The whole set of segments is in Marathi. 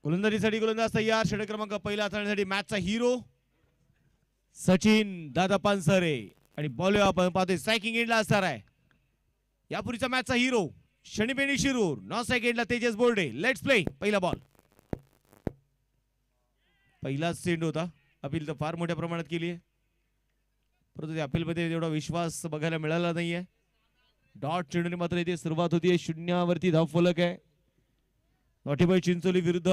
गोलंदाजीसाठी गोलंदाज तयार. षटक क्रमांक पहिला हाताळण्यासाठी मॅचचा हिरो सचिन दादा पानसरे आणि बॉल आपण पाहतोय स्ट्रायकिंग एंडला असणार आहे. यापूर्वीचा मॅचचा हिरो शनिबेनी शिरूर. नॉन स्ट्राइक एंडला तेजस बोर्डे. Let's play. पहिला बॉल. पहिलाच चेंडू होता. अपील तर फार मोठ्या प्रमाणात केली आहे, परंतु त्या अपील मध्ये एवढा विश्वास बघायला मिळाला नाहीये. डॉट चेंडूने मात्र इथे सुरुवात होतीये. शून्यावरती धावफलक आहे. नॉटीबाई चिंचोली विरुद्ध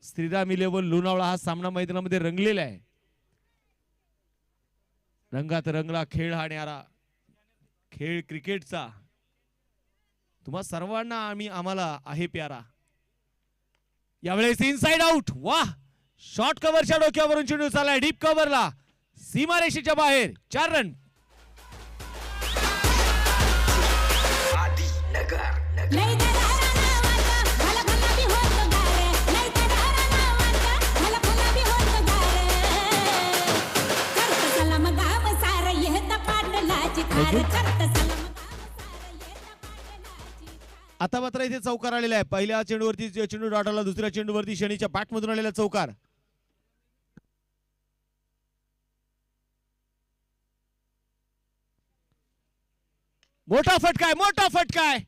श्रीराम 11 लोणावळा हा सामना मैदानामध्ये रंगलेला आहे. रंगात रंगला खेळ हा न्यारा खेळ क्रिकेटचा तुम्हा सर्वांना आम्हाला आहे प्यारा. यावेळेस इनसाइड आउट. वाह, शॉर्ट कव्हरच्या डोक्यावरून चेंडू चाललाय डीप कव्हरला. सीमारेषेच्या बाहेर. 4 रन. आता मात्र इथे चौकार आलेला आहे. पहिल्या चेंडूवरती चेंडू डॉट आला. दुसऱ्या चेंडूवरती शनीच्या बॅट मधून आलेला चौकार. मोठा फटकाय, मोठा फटकाय.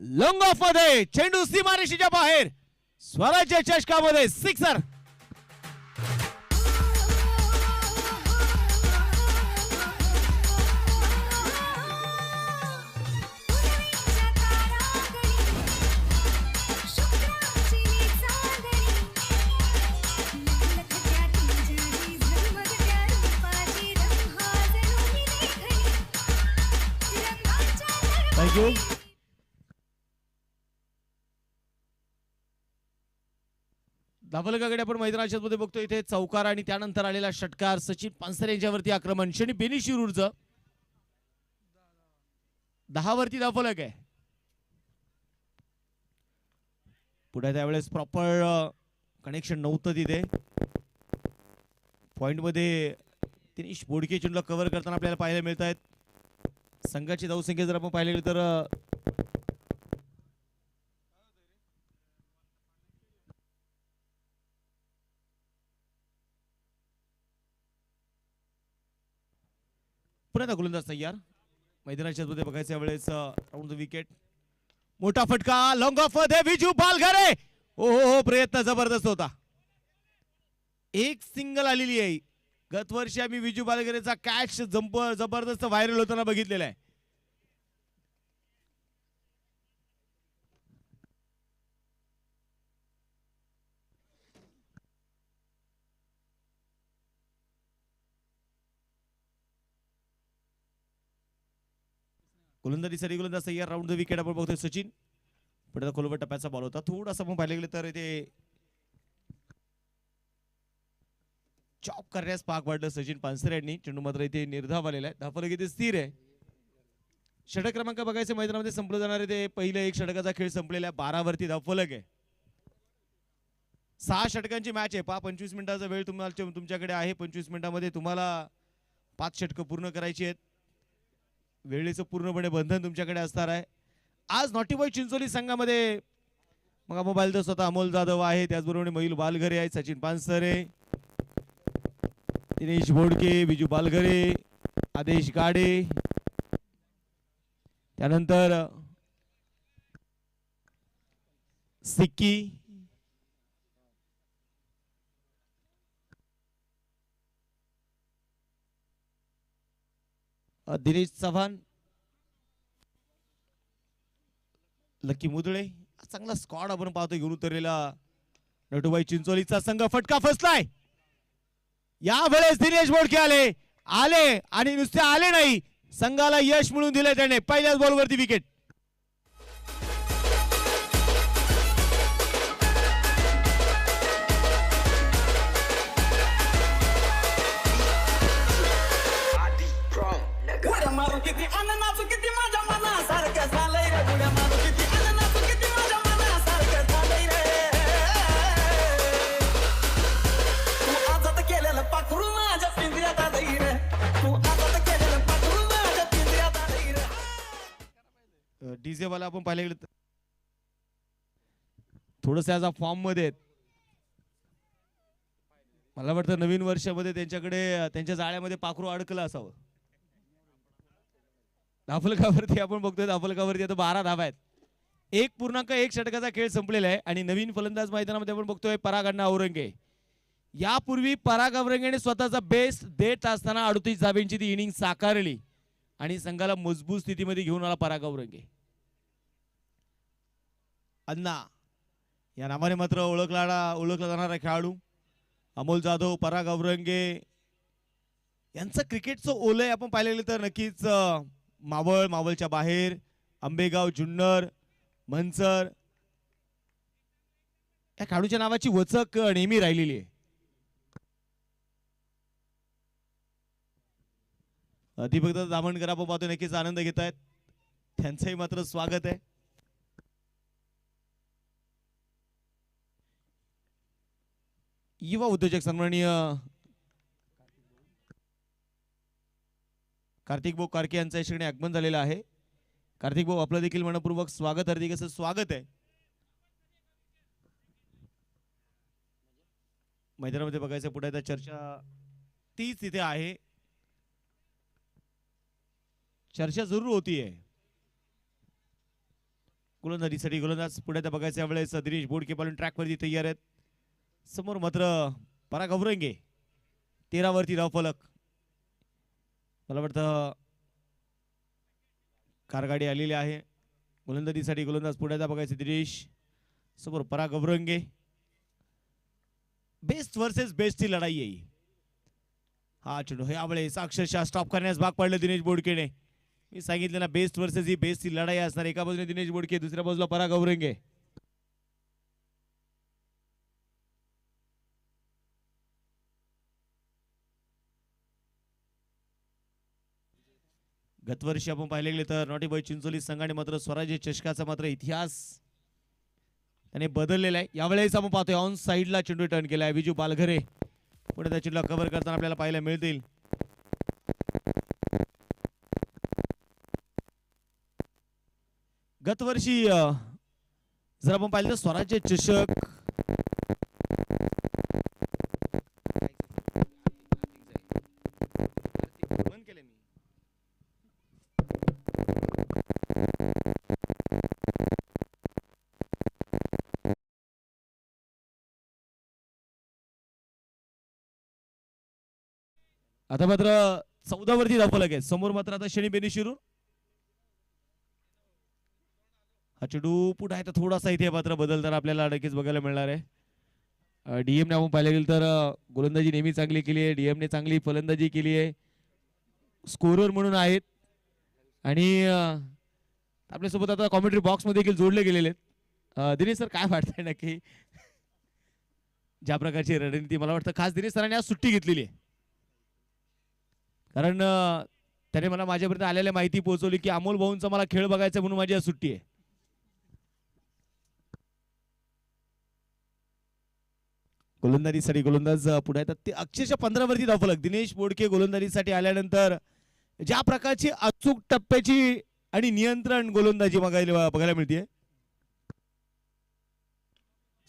लॉंग ऑफ मध्ये चेंडू सीमारेषेच्या बाहेर. स्वराज्य चषकामध्ये सिक्सर. थँक्यू. धावफलकाकडे आपण मैदानाच्या मध्ये बघतो. इथे चौकार आणि त्यानंतर आलेला षटकार. सचिन पानसरे यांच्यावरती आक्रमण. शनी बेनी शिरूरचं 10 वरती धावफलक आहे. पुढे त्यावेळेस प्रॉपर कनेक्शन नव्हतं तिथे. पॉइंट मध्ये दिनेश बोडके चेंडूला कव्हर करताना आपल्याला पाहायला मिळत आहेत. संघाची धावसंख्या जर आपण पाहिली तर पुन्हा गोलंदाज तयार. मैदानाच्या मध्ये बघायचं यावेळेस राऊंड द विकेट. मोठा फटका लॉंग ऑफ मध्ये विजू बालघरे. हो, प्रयत्न जबरदस्त होता. एक सिंगल आलेली आहे. गत वर्षी आम्ही विजू बालघरेचा कॅच जबरदस्त व्हायरल होताना बघितलेला आहे. गोलंदाजीसाठी गोलंदाज तयार. राऊंड द विकेट आपण बघतोय सचिन. पुढे खोलवर टप्प्याचा बॉल होता. थोडासा आपण पाहिलं गेलं तर इथे चॉप करण्यास पाक वाढलं सचिन पानसरे यांनी. चेंडू मात्र इथे निर्धाव आलेला आहे. धावफलक इथे स्थिर आहे. षटक क्रमांक बघायचे मैदानामध्ये संपलं जाणार आहे. ते पहिलं एक षटकाचा खेळ संपलेला आहे. 12 वरती धावफलक आहे. 6 षटकांची मॅच आहे. 25 मिनिटाचा वेळ तुमच्याकडे आहे. 25 मिनिटांमध्ये तुम्हाला 5 षटकं पूर्ण करायची आहेत. वेळेचं पूर्णपणे बंधन तुमच्याकडे असणार आहे. आज नॉटीबॉय चिंचोली संघामध्ये मग मोबाईल तर स्वतः अमोल जाधव आहे. त्याचबरोबर मयूर बालघरे आहे. सचिन पानसरे, दिनेश बोडके, विजू बालघरे, आदेश गाडे, त्यानंतर सिक्की, दिनेश चव्हाण, लकी मुदळे. चांगला स्क्वॉड आपण पाहतो घेऊन उतरलेला नटूबाई चिंचोलीचा संघ. फटका फसलाय. यावेळेस दिनेश बोडके आले आणि नुसते आले नाही, संघाला यश मिळवून दिले त्याने. पहिल्याच बॉलवरती विकेट. डीजे वाला आपण पाहिले थोडस फॉर्म मध्ये मला वाटतं नवीन वर्षामध्ये त्यांच्याकडे त्यांच्या जाळ्यामध्ये पाखरू अडकलं असावं. धाफलकावरती आपण बघतोय, धाफलकावरती आता 12 धावा आहेत. 1.1 षटकाचा खेळ संपलेला आहे आणि नवीन फलंदाज मैदानामध्ये आपण बघतोय पराग अण्णा औरंगे. यापूर्वी पराग औरंगेने स्वतःचा बेस्ट देत असताना 38 धाब्यांची ती इनिंग साकारली आणि संघाला मजबूत स्थितीमध्ये घेऊन आला पराग औरंगे. अण्णा या नावाने मात्र ओळखला जाणारा खेळाडू अमोल जाधव, पराग औरंगे यांचं क्रिकेटचं ओलय आपण पाहिलेलं तर नक्कीच मावळच्या बाहेर, आंबेगाव, जुन्नर, मनसर या खेळाडूच्या नावाची वचक नेहमी राहिलेली आहे. दीपक दामणकर आपण पाहतो नक्कीच आनंद घेत आहेत, त्यांचंही मात्र स्वागत आहे. युवा उद्योजक सन्माननीय कार्तिक भाऊ कारके यांचं या ठिकाणी आगमन झालेलं आहे. कार्तिक भाऊ आपलं देखील मनपूर्वक स्वागत, हार्दिक असं स्वागत आहे. मैदानामध्ये बघायचं पुढे आता चर्चा तीच तिथे आहे, चर्चा जरूर होतीये. गोलंदाजीसाठी गोलंदाज पुढे बघायचं यावेळेस दिनेश बोडके पालून ट्रॅकवरती तयार आहेत. समोर मात्र पराग औरंगे 13 वरती धावफलक. मला वाटतं कारगाडी आलेली आहे. गोलंदाजीसाठी गोलंदाज पुढे बघायचे दिनेश, समोर पराग औरंगे. बेस्ट वर्सेस बेस्टची लढाई आहे. हा चेंडू हे यावेळेस अक्षरशः स्टॉप करण्यास भाग पडले दिनेश बोडकेने. मी सांगितलं ना, बेस्ट वर्सेस ही बेस्टची लढाई असणार. एका बाजूने दिनेश बोडके, दुसऱ्या बाजूला पराग औरंगे. गतवर्षी आपण पाहिले गेले तर नॉटीबॉय चिंचोली संघाने मात्र स्वराज्य चषकाचा मात्र इतिहास त्याने बदललेला आहे. यावेळेस आपण पाहतोय ऑन साइडला चेंडू टर्न केलाय विजू बालघरे. पुढे त्या चेंडूला कव्हर करताना आपल्याला पाहायला मिळतील. गतवर्षी जर आपण पाहिलं तर स्वराज्य चषक आता मात्र 14 वरती धावफलक आहे. समोर मात्र आता शनी बेनिशिरू. हा चेंडू पुढे आहे तर थोडासा इथे मात्र बदलताना आपल्याला नक्कीच बघायला मिळणार आहे. डीएम ने आपण पाहिलं गेलं तर गोलंदाजी नेहमी चांगली केली आहे. डीएम ने चांगली फलंदाजी केली आहे, स्कोरर म्हणून आहेत आणि आपल्यासोबत आता कॉमेंट्री बॉक्स मध्ये देखील जोडले गेलेले आहेत. दिनेश सर काय वाटतंय नक्की ज्या प्रकारची रणनीती? मला वाटतं खास दिनेश सरांनी आज सुट्टी घेतलेली आहे, कारण त्याने मला माझ्यापर्यंत आलेल्या माहिती पोहोचवली की अमोल भाऊंचा मला खेळ बघायचा म्हणून माझी आज सुट्टी आहे. गोलंदाजीसाठी गोलंदाज पुढे येतात ते अक्षरशः 15 वरती धावफलक. दिनेश बोडके गोलंदाजीसाठी आल्यानंतर ज्या प्रकारची अचूक टप्प्याची आणि नियंत्रण गोलंदाजी बघायला मिळते.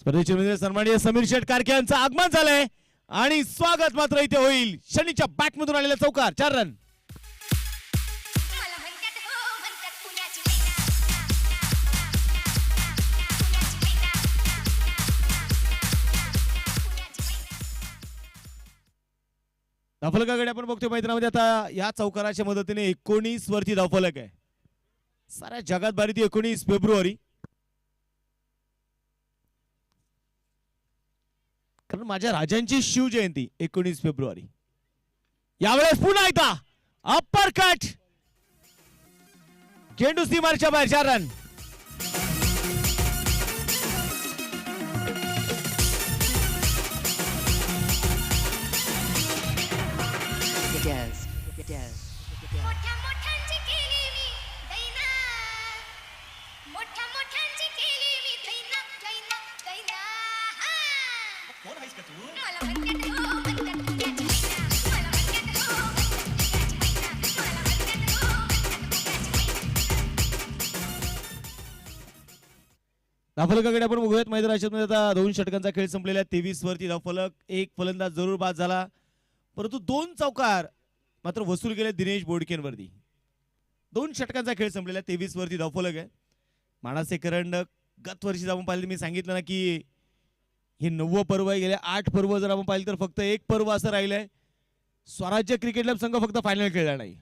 स्पर्धेचे सन्माननीय समीर शेठ कारके यांचं आगमन झालंय आणि स्वागत मात्र इथे होईल. शनीच्या बॅट मधून आलेला चौकार, 4 रन. धावफलकाकडे आपण बघतोय मैदानामध्ये आता या चौकाराच्या मदतीने 19 वरती धावफलक आहे. साऱ्या जगात बारी ती 19 फेब्रुवारी, कारण माझ्या राजांची शिवजयंती 19 फेब्रुवारी. यावेळेस पुन्हा एकदा अप्पर कट, चेंडू सीमारच्या बाहेर, 4 रन. धावफलकाकडे आपण बघूयात. मैदानामध्ये आता 2 षटकांचा खेळ संपलेला आहे. 23 वरती धावफलक. एक फलंदाज जरूर बाद झाला, परंतु 2 चौकार मात्र वसूल केले दिनेश बोडकेंवरती. 2 षटकांचा खेळ संपलेला आहे. 23 वरती धावफलक आहे. मानाचे करंडक गत वर्षी आपण पाहिलं, मी सांगितलं ना की हे 9वं पर्व आहे. गेले 8 पर्व जर आपण पाहिलं तर फक्त एक पर्व असं राहिलंय, स्वराज्य क्रिकेट क्लब संघ फक्त फायनल खेळला नाही.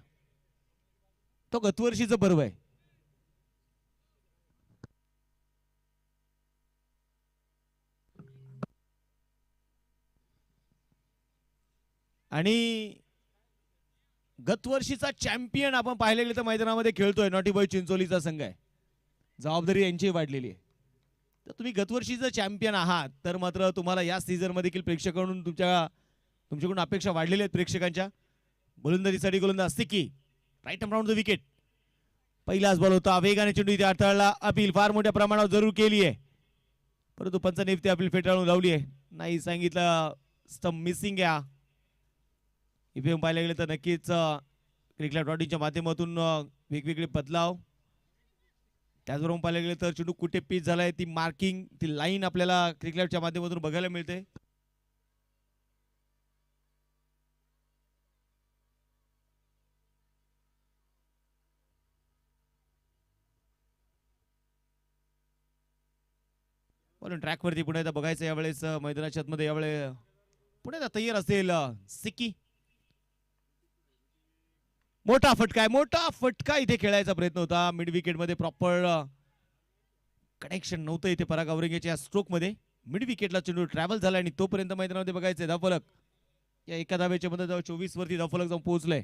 तो गतवर्षीचं पर्व आहे. आणि गतवर्षीचा चॅम्पियन आपण पाहिले गेले तर मैदानामध्ये खेळतोय नॉटी बॉय चिंचोलीचा संघ आहे. जबाबदारी यांची वाढलेली आहे. तर तुम्ही गतवर्षीचं चॅम्पियन आहात तर मात्र तुम्हाला या सीझन मध्ये देखील प्रेक्षकांकडून तुमच्याकडून अपेक्षा वाढलेल्या आहेत. प्रेक्षकांच्या गोलंदाजीसाठी गोलंदाज Sikki right around the wicket. पहिलाच बॉल होता, वेगाने चेंडू इथे अडथळला. अपील फार मोठ्या प्रमाणावर जरूर केली आहे, परंतु पंचाने ती अपील फेटाळून लावली आहे. नाही सांगितलं, स्टंप मिसिंग आहे. इव्हीएम पाहायला गेले तर नक्कीच क्रिकेट.च्या माध्यमातून वेगवेगळे बदलाव. त्याचबरोबर पाहायला गेले तर चेंडू कुठे पिच झालाय ती मार्किंग, ती लाईन आपल्याला क्रिकेटच्या माध्यमातून बघायला मिळते. म्हणून ट्रॅकवरती पुन्हा एकदा बघायचं यावेळेस मैदानाच्या आतमध्ये यावेळेस पुन्हा एकदा तयार असेल सिक्की. मोठा फटका इथे खेळायचा प्रयत्न होता. मिड विकेट मध्ये प्रॉपर कनेक्शन नव्हतं इथे पराग औरंगेच्या स्ट्रोक मध्ये. मिड विकेटला चेंडू ट्रॅव्हल झाला आणि तोपर्यंत मैदानामध्ये बघायचंय धावफलक. या एका धावेच्या मध्ये 24 वरती धावफलक जाऊन पोहोचलाय.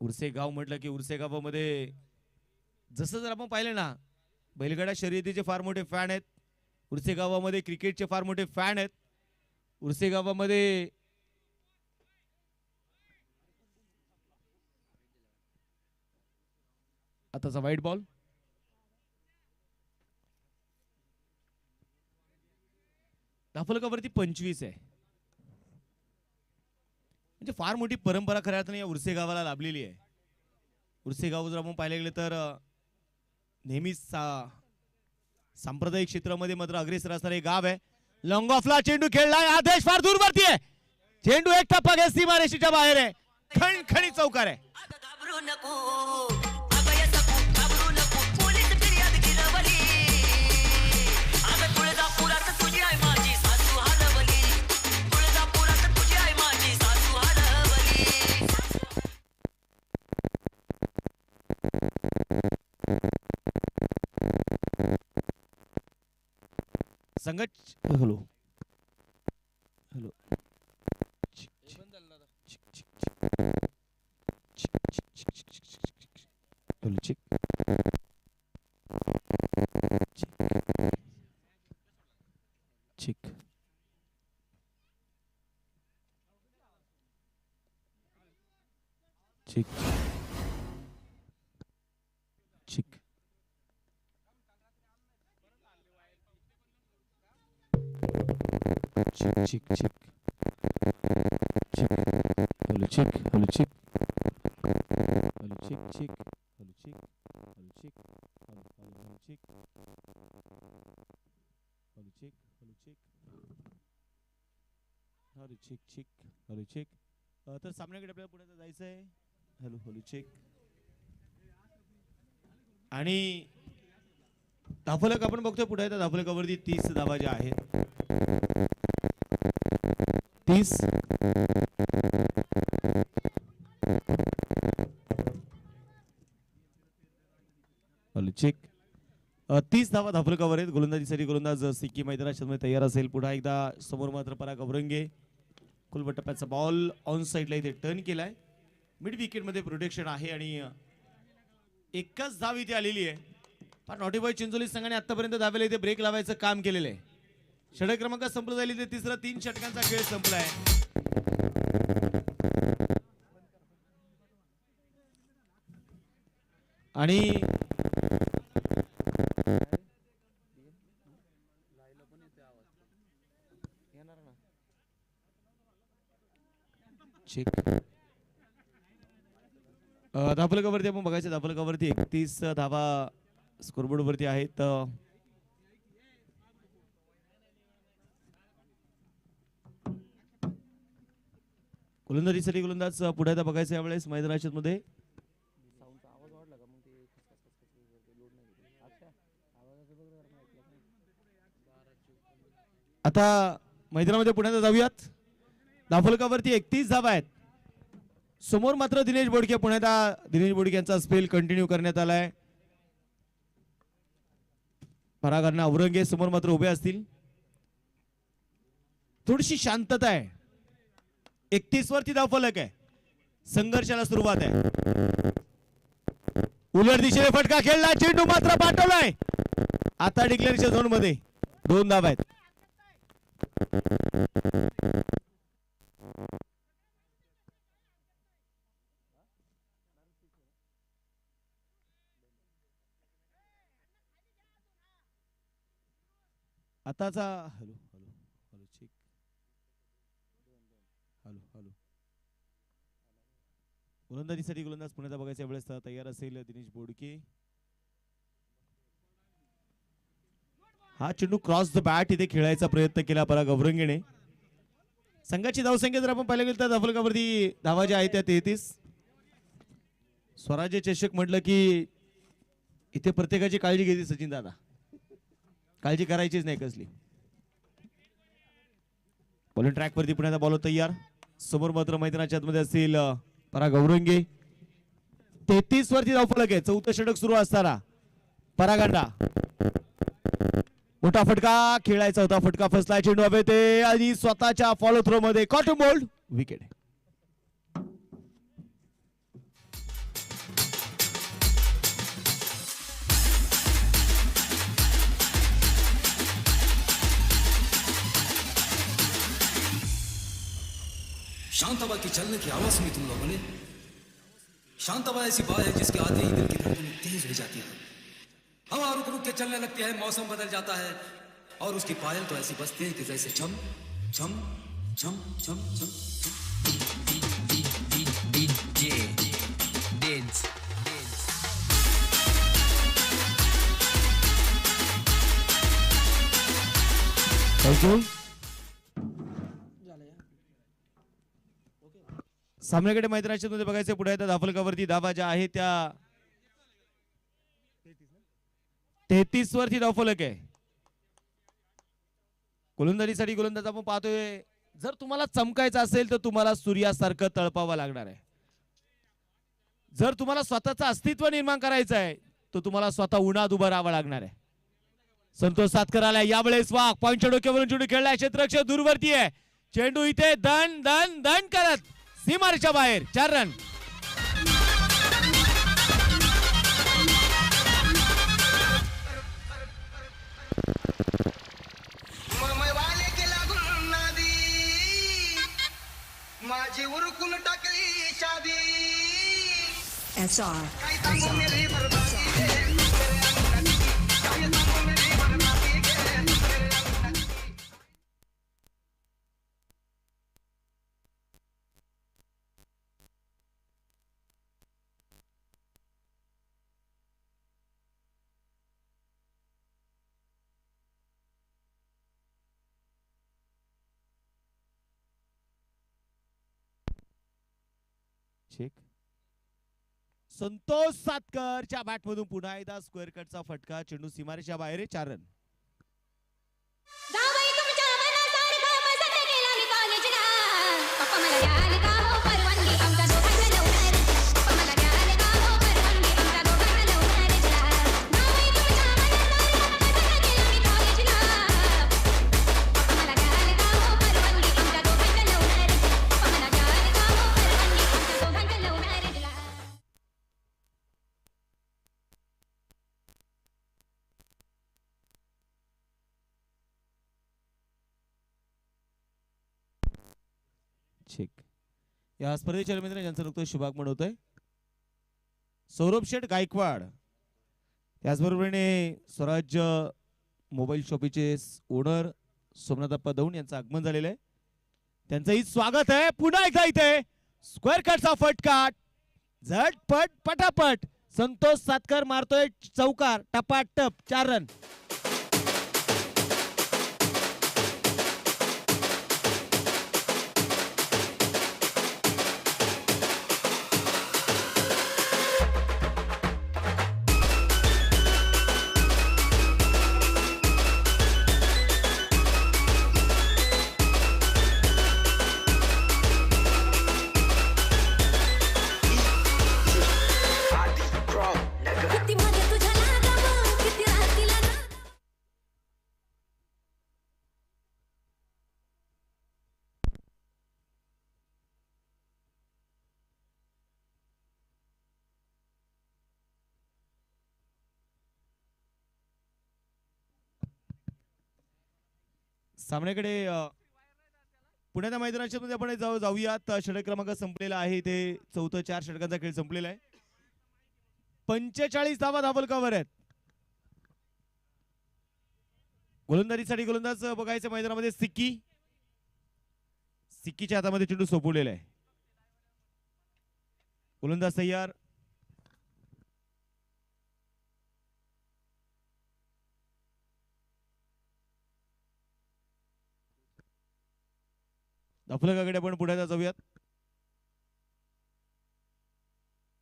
उर्से गाव म्हटलं की उर्से गावामध्ये जसं जर आपण पाहिलं ना, बैलगाडा शर्यतीचे फार मोठे फॅन आहेत. उर्से गावामध्ये क्रिकेटचे फार मोठे फॅन आहेत. उर्से गावामध्ये आताचा वाईट बॉल. धावफलकावरती 25 आहे. म्हणजे फार मोठी परंपरा खऱ्या अर्थाने या उर्से गावाला लाभलेली आहे. उर्से गाव जर आपण पाहायला गेलं तर नेहमीच सांप्रदायिक क्षेत्रामध्ये मात्र अग्रेसर असणारे गाव आहे. लॉंग ऑफला चेंडू खेळलाय. आदेश फार दूरवरती आहे. चेंडू एक टप्पा घेत सीमारेषेच्या बाहेर आहे. खणखणी चौकार आहे. संगत हॅलो हॅलो हॅलो चिक चिक चिक चिक चिक चिक चिक चिक हॅलो चिक हॅलो चिक हॅलो चिक चिक हॅलो चिक हॅलो चिक हॅलो चिक हॅलो चिक हॅलो चिक हॅलो चिक चिक हॅलो चिक. तर सामन्याकडे आपल्याला पुढे जायचं आहे. हॅलो हॅलो चिक. आणि धावफलक आपण बघतोय पुढे. त्या धावफलकावरती 30 धावा ज्या आहेत. 30 हॅलो चिक. 30 धावा धावफलकावर आहेत. गोलंदाजीसाठी गोलंदाज सिक्की मैदानात तयार असेल. पुन्हा एकदा समोर मात्र पराग औरंगे. कुलबट टप्प्याचा बॉल ऑन साइडला इथे टर्न केलाय. मिड विकेट मध्ये प्रोटेक्शन आहे आणि एकच धाव इथे आलेली आहे. पण नॉटी बॉय चिंचोली संघाने आतापर्यंत धावेला इथे ब्रेक लावायचं काम केलेलं आहे. षटक क्रमांक संपलं जाईल. इथे तिसरा 3 षटकांचा खेळ संपलाय. आणि चेक धाफलकावरती आपण बघायचं, धाफलकावरती 31 धावा स्कोरबोर्ड वरती आहेत. गोलंदाजीसाठी गोलंदाज पुढे आता बघायचं यावेळेस मैदानाच्या मध्ये. आता मैदानामध्ये पुण्यात जाऊयात. धाफलकावरती 31 धावा आहेत. समोर मात्र दिनेश बोडके, पुण्यात दिनेश बोडके यांचा स्पेल कंटिन्यू करण्यात आलाय. परागांना औरंगे समोर मात्र उभे असतील. थोडीशी शांतता आहे. 31 वरती धावफलक आहे. संघर्षाला सुरुवात आहे. उलट दिशेने फटका खेळला, चेंडू मात्र पाठवलाय. आता डिक्लेअरच्या झोन मध्ये 2 धावा आहेत. आताचा hello hello hello check hello hello गोलंदाजीसाठी गोलंदाज पुण्याचा बघायच्या वेळेस तयार असेल दिनेश बोडके. हा चेंडू क्रॉस द बॅट इथे खेळायचा प्रयत्न केला पराग औरंगेने. संघाची धावसंख्या जर आपण पाहिलं गेलं तर धाफलकावरती धावा ज्या आहेत त्या 33. स्वराज्य चषक म्हटलं की इथे प्रत्येकाची काळजी घेते सचिन दादा, काळजी करायचीच नाही कसली. बॉलिंग ट्रॅक वरती पुण्याचा बॉलर तयार. समोर मात्र मैदानाच्या आतमध्ये असतील पराग औरंगे. 33 वरती धावफलक आहे. 4थं षटक सुरू असताना परागांना मोठा फटका खेळायचा होता. फटका फसलाय. चेंडू हवे ते आधी स्वतःच्या फॉलो थ्रो मध्ये कॉटन बोल्ड विकेट. शांतबा की चलने की आवाज सुनी तुम लोगों ने? शांतबा ऐसी बात है जिसके आते ही दिल की धड़कनें तेज हो जाती है. हवा रुक रुक के चलने लगती है, मौसम बदल जाता है और उसकी पायल तो ऐसी बजती है कि जैसे छम छम छम छम छम. थँक्यू. सामन्याकडे मैदानाच्या मध्ये बघायचं पुढे आता धाफलकावरती धावा ज्या आहेत त्या 33 वरती धावफलक आहे. गोलंदाजीसाठी गोलंदाज आपण पाहतोय. जर तुम्हाला चमकायचं असेल तर तुम्हाला सूर्यासारखं तळपावं लागणार आहे. जर तुम्हाला स्वतःचं अस्तित्व निर्माण करायचं आहे तर तुम्हाला स्वतः उन्हात उभं राहावं लागणार आहे. संतोष सातकर आलाय यावेळेस. वाघ पॉइंटच्या डोक्यावरून चेंडू खेळलाय. क्षेत्ररक्षक दूरवरती आहे. चेंडू इथे दण दण दण करत सीमारेषेच्या बाहेर. 4 रन. माझी उरकून टाकली शादी. SR. चेक. संतोष सातकरच्या बॅट मधून पुन्हा एकदा स्क्वेअर कटचा फटका. चेंडू सीमारेषेच्या बाहेर. 4 रन. चेक. या स्पर्धेच्या मित्र ज्यांचं नुकतं शुभागमन होतंय सौरभ शेठ गायकवाड. त्याचबरोबरीने स्वराज्य मोबाईल शॉपीचे ओनर सोमनाथप्पा दौंड यांचं आगमन झालेलं आहे. त्यांचंही स्वागत आहे. पुन्हा एकदा इथे स्क्वेअर कटचा फटका. झटपट पटापट संतोष सातकर मारतोय चौकार टपाटप 4 रन. किती माझ्या तुझ्या लागावं, किती राहतीला ना. सामन्याकडे पुण्याच्या मैदानाच्या मध्ये आपण जाऊयात. षटक क्रमांक संपलेला आहे. ते चौथं 4 षटकांचा खेळ संपलेला आहे. 45 धावा धावलकावर आहेत. गोलंदाजीसाठी गोलंदाज बघायचं मैदानामध्ये सिक्की. सिक्कीच्या हातामध्ये चेंडू सोपवलेला आहे. गोलंदाज तयार. धाफलकाकडे आपण पुढे जाऊयात.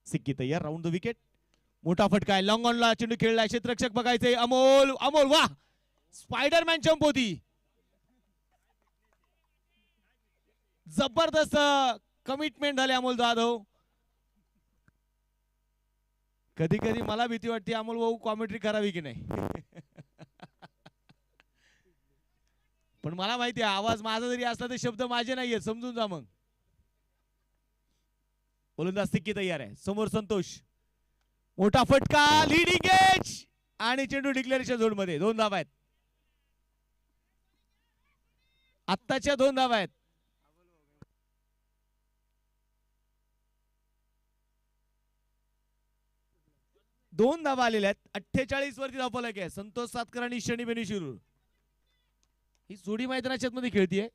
सिक्की तयार. Round the wicket. मोठा फटका आहे. लॉंग ऑनला चेंडू खेळलाय. क्षेत्ररक्षक बघायचे. अमोल अमोल वा स्पायडरमॅन जंप होती. जबरदस्त कमिटमेंट झाले अमोल जाधव. कधी कधी मला भीती वाटते अमोल भाऊ कॉमेंट्री करावी की नाही. पण मला माहिती आहे आवाज माझा जरी असला तर शब्द माझे नाहीये. समजून जा मग. गोलंदाज सिक्की तयार आहे. समोर संतोष. मोठा फटका. लीडिंग एज आणि चेंडू डिक्लेरेशन झोन मध्ये. 2 धावा आहेत. आत्ताच्या 2 धावा आहेत. दोन धावा आलेल्या आहेत. 48 वरती धावफलक आहे. संतोष सातकर आणि शनी बेनिशिरू ही जोडी मैदानाच्या मध्ये खेळतीये.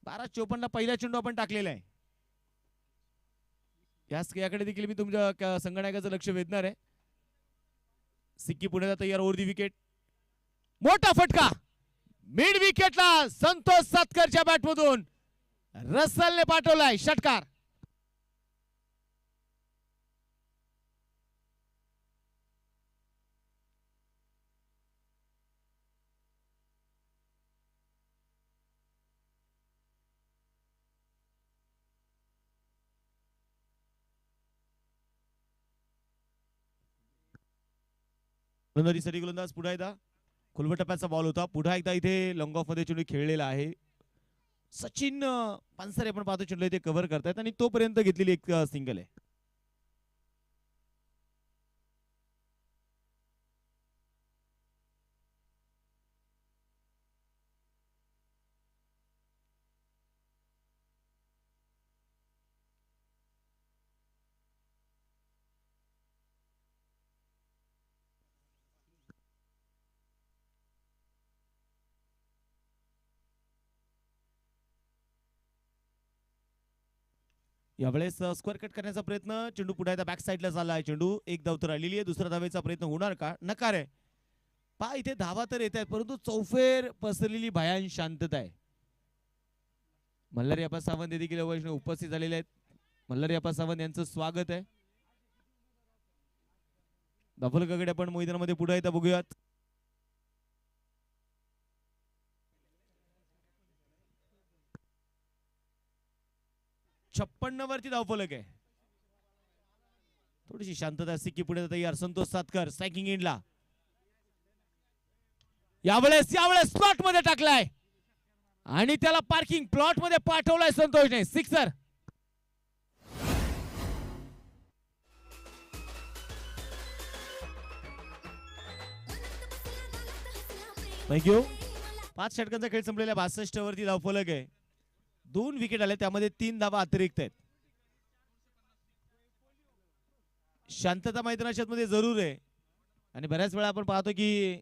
12:54 पहिला चेंडू आपण टाकलेला आहे. याकडे देखील मी तुमच्या संगणकाचं लक्ष वेधणार आहे. सिक्की पुण्याचा तयार. ओव्हर दी विकेट. मोठा फटका. मिड विकेटला संतोष सातकरच्या बॅटमधून रसलने पाठवलाय षटकार. गोलंदाजीसाठी गोलंदाज पुन्हा एकदा. खुलवट टप्प्याचा बॉल होता. पुन्हा एकदा इथे लॉंग ऑफ मध्ये चेंडू खेळलेला आहे. सचिन पानसरे आपण पाहतो चेंडू इथे कव्हर करतायत आणि तोपर्यंत घेतलेली एक सिंगल आहे. यावेळेस स्क्वेअर कट करण्याचा प्रयत्न. चेंडू पुढे बॅक साईडला झाला आहे. चेंडू एक धाव तर आलेली आहे. दुसऱ्या धावेचा प्रयत्न होणार का? नकार आहे. पहा इथे धावा तर येत आहेत परंतु चौफेर पसरलेली भयान शांतता आहे. मल्हारी अप्पा सावंत देखील उपस्थित झालेले आहेत. मल्हारी अप्पा सावंत यांचं स्वागत आहे. धाफलकाकडे आपण मैदानामध्ये पुढे येता बघूयात. छप्पन्न वरती धावफलक आहे. थोडीशी शांतता. सिक्की पुढे तयार. संतोष सातकर स्ट्रायकिंग एंडला. यावेळेस स्लॉट मध्ये टाकलाय आणि त्याला पार्किंग प्लॉट मध्ये पाठवलाय संतोषने. सिक्सर. थँक्यू. 5 षटकांचा खेळ संपलेला. 62 वरती धावफलक आहे. 2 विकेट आले त्यामध्ये 3 धावा अतिरिक्त आहेत. शांतता मैदानाच्या मध्ये जरूर आहे आणि बऱ्याच वेळा आपण पाहतो की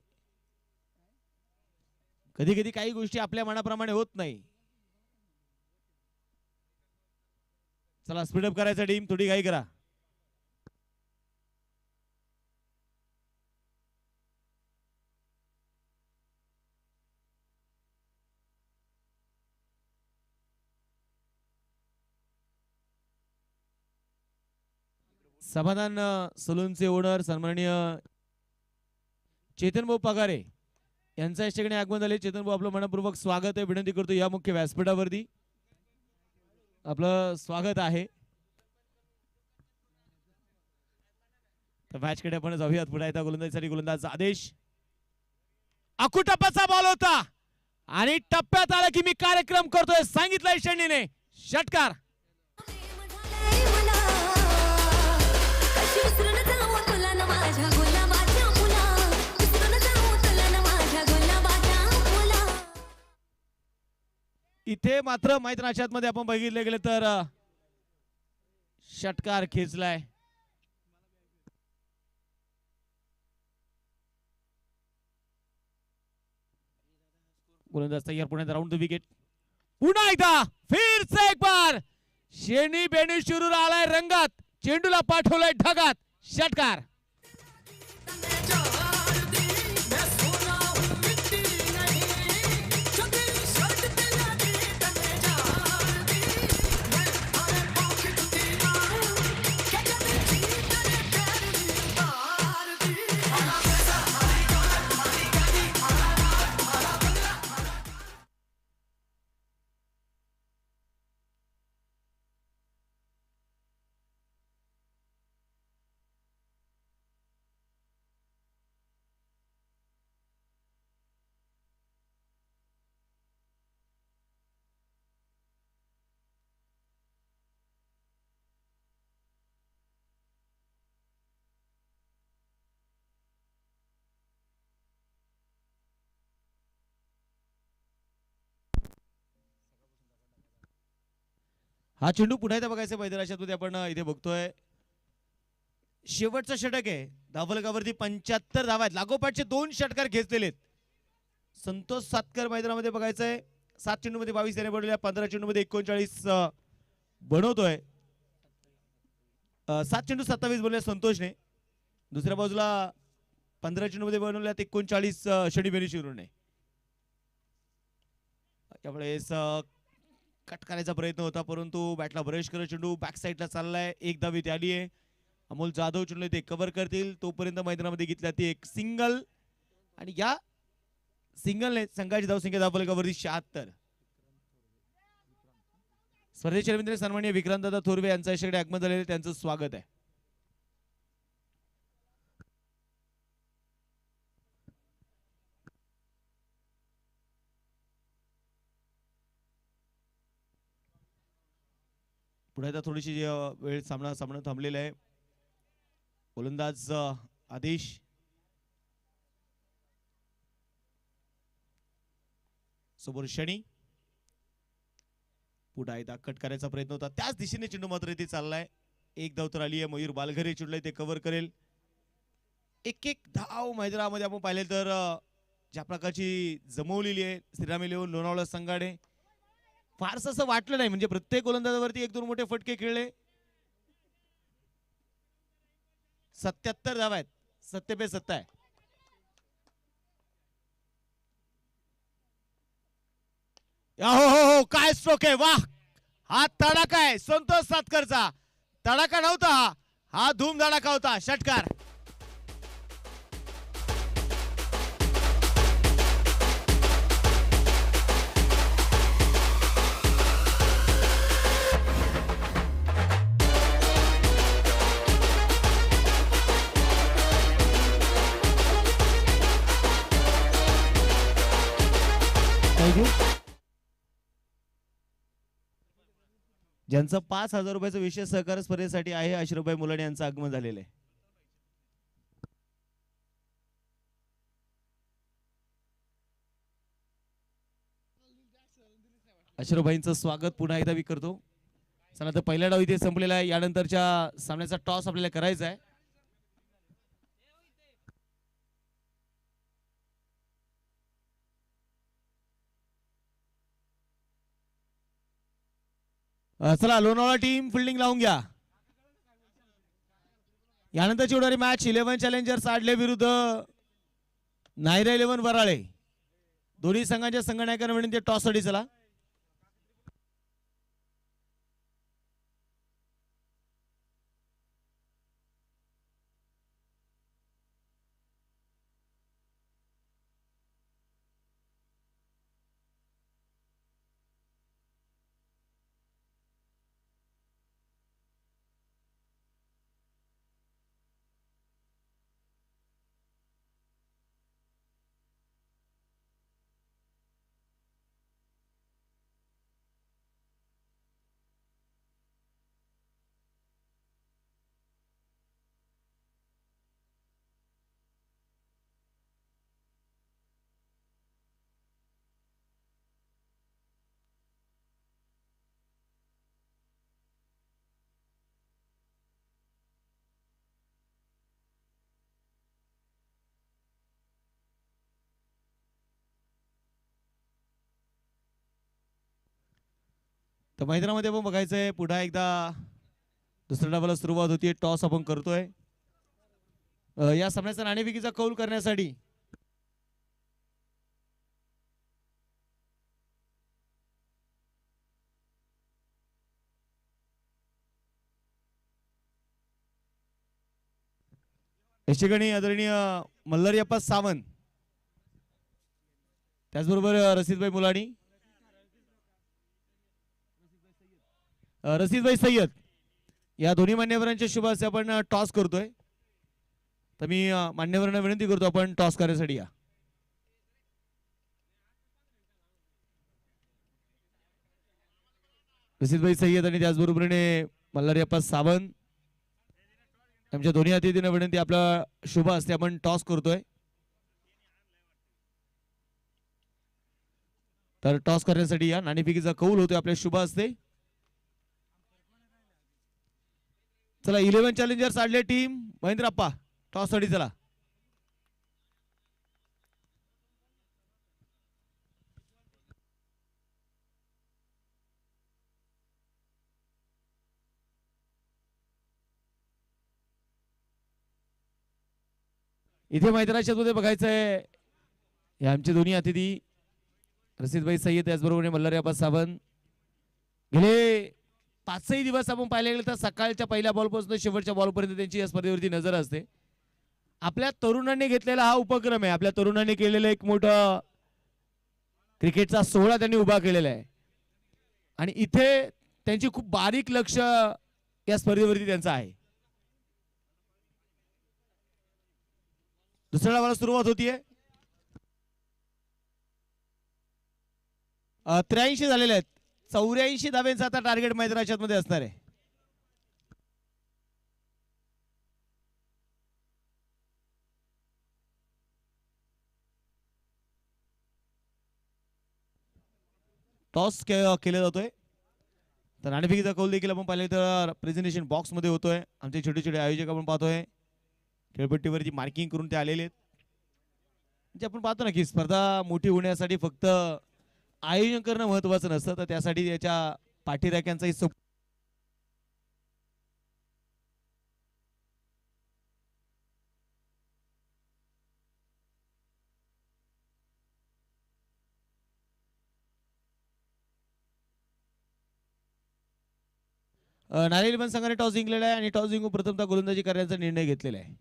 कधी कधी काही गोष्टी आपल्या मनाप्रमाणे होत नाही. चला स्पीडअप करायचा टीम. थोडी घाई करा. समाधान सलूनचे ओनर सन्माननीय चेतन भाऊ पगारे यांचा या ठिकाणी आगमन झाले. चेतन भाऊ आपलं मनपूर्वक स्वागत आहे. विनंती करतो या मुख्य व्यासपीठावरती आपलं स्वागत आहे. तर मॅच कडे आपण जाऊयात. पुढे येता गोलंदाजीसाठी गोलंदाज आदेश. आखू टप्प्याचा बॉल होता आणि टप्प्यात आला की मी कार्यक्रम करतोय सांगितलंय शेंडीने. षटकार. इथे मात्र मैदानाच्या मध्ये आपण बघितले गेले तर षटकार खेचलाय. गोलंदाज तयार. पुण्यात राऊंड द विकेट. पुन्हा एकदा फिर से एक बार शेणी बेणी शिरूर आलाय रंगात. चेंडूला पाठवलाय ढगात. षटकार. हा चेंडू पुन्हा एकदा बघायचा मैदानाच्या मध्ये आपण इथे बघतोय. शेवटचं षटक आहे. धावफलकावरती 75 धावा आहेत. लागोपाठचे 2 षटकार घेतलेले. संतोष सातकर मैदानामध्ये बघायचंय. 7 चेंडू मध्ये 22 त्याने बनवल्या. 15 चेंडू मध्ये 39 बनवतोय. 7 चेंडू 27 बनवल्या संतोषने. दुसऱ्या बाजूला 15 चेंडू मध्ये बनवल्यात 39 शेणी बेनी शिरूरने. त्यामुळे कट करायचा प्रयत्न होता परंतु बॅटला ब्रश करत चेंडू बॅक साईडला चाललाय. एक धाव इथे आली आहे. अमोल जाधव चेंडू ते कव्हर करतील तोपर्यंत मैदानामध्ये घेतला ती एक सिंगल आणि या सिंगलने संघाची धावसंख्या धावफलकावरती 76. स्पर्धेचे रवींद्र सन्माननीय विक्रांतदादा थोरवे यांचा याच्याकडे आगमन झालेले त्यांचं स्वागत आहे. पुढे आता थोडीशी वेळ सामना थांबलेला आहे. गोलंदाज आदेश. समोर शनी. पुढे एकदा कट करायचा प्रयत्न होता त्याच दिशेने चेंडू मात्र इथे चाललाय. एक धाव तर आली आहे. मयूर बालघरे चेंडू ते कव्हर करेल. एक धाव मैदानामध्ये आपण पाहिले तर ज्या प्रकारची जमवलेली आहे श्रीराम इलेव्हन लोणावळा संघाने फारसं असं वाटलं नाही. म्हणजे प्रत्येक गोलंदाजावरती 1-2 मोठे फटके खेळले. 77 धावा आहेत. 70 आहे. हो काय स्ट्रोक आहे. वाह हा तडाखा आहे संतोष सातकरचा. तडाखा नव्हता हा धूम धडाका होता. षटकार. ज्यांचं 5,000 रुपयाचं विशेष सहकार स्पर्धेसाठी आहे अश्रुभाई मुलाने यांचं आगमन झालेलं आहे. अश्रुभाईंचं स्वागत पुन्हा एकदा मी करतो. चला तर पहिला डाव इथे संपलेला आहे. यानंतरच्या सामन्याचा टॉस आपल्याला करायचा आहे. चला लोणावळा टीम फिल्डिंग लावून घ्या. यानंतरची उडारी मॅच 11 चॅलेंजर्स आडले विरुद्ध नायरा 11 वराळे. दोन्ही संघांच्या संघनायकांना विनंती टॉस साठी. चला तर मैदानामध्ये आपण बघायचंय पुन्हा एकदा दुसऱ्या डावाला सुरुवात होती. टॉस आपण करतोय. या सामन्याचा नाणेफेकीचा कौल करण्यासाठी या ठिकाणी आदरणीय मल्हारीअप्पा सावंत, त्याचबरोबर रशीदभाई मुलानी, रशीदभाई सय्यद या दोन्ही मान्यवरांच्या शुभ हस्ते आपण टॉस करतोय. तर मी मान्यवरांना विनंती करतो आपण टॉस करण्यासाठी या. रशीदभाई सय्यद आणि त्याचबरोबरीने मल्हारीअप्पा सावंत आमच्या दोन्ही अतिथींना विनंती, आपला शुभ हस्ते आपण टॉस करतोय. तर टॉस करण्यासाठी या. नाणेफेकीचा कौल होतोय आपल्या शुभ हस्ते. चला 11 चॅलेंजर्स आडले टीम महेंद्रप्पा टॉस साठी चला. इथे मैदानाच्या मध्ये बघायचंय हे आमचे दोन्ही अतिथी रशीदभाई सय्यद त्याचबरोबर मल्हारीअप्पा सावंत. गेले 5 दिवस आपण पाहिले गेले तर सकाळच्या पहिल्या बॉलपासून शेवटच्या बॉलपर्यंत त्यांची या स्पर्धेवरती नजर असते. आपल्या तरुणांनी घेतलेला हा उपक्रम आहे. आपल्या तरुणांनी केलेला एक मोठा क्रिकेटचा सोहळा त्यांनी उभा केलेला आहे आणि इथे त्यांची खूप बारीक लक्ष या स्पर्धेवरती त्यांचं आहे. दुसऱ्या डावाला सुरुवात होतीये. 83 झालेले आहेत. 84 धाव्यांचा आता टार्गेट मैदानाच्या मध्ये असणार आहे. टॉस केला जातोय. तर नाणेफेकीचा कौल देखील आपण पाहिले तर प्रेझेंटेशन बॉक्स मध्ये होतोय. आमचे छोटे छोटे आयोजक आपण पाहतोय खेळपट्टीवरती मार्किंग करून ते आलेले आहेत. म्हणजे आपण पाहतो ना की स्पर्धा मोठी होण्यासाठी फक्त आयोजन करणं महत्वाचं नसतं, तर त्यासाठी त्याच्या पाठीराख्यांचाही नारियल पण संघाने टॉस जिंकलेला आहे आणि टॉस जिंकून प्रथमतः गोलंदाजी करण्याचा निर्णय घेतलेला आहे.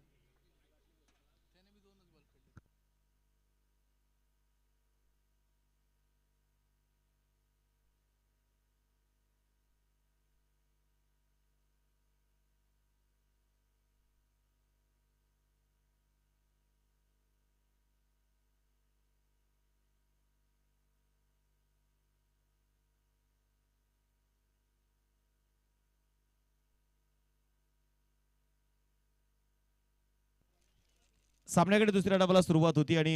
सामन्याकडे दुसऱ्या डावाला सुरुवात होती आणि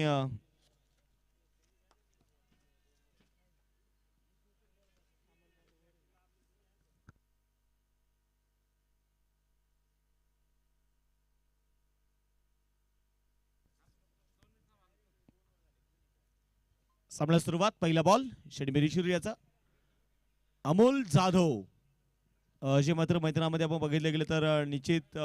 सामन्याला सुरुवात. पहिला बॉल षडमेरी याचा अमोल जाधव, जे मात्र मैदानामध्ये आपण बघितलं गेलं तर निश्चित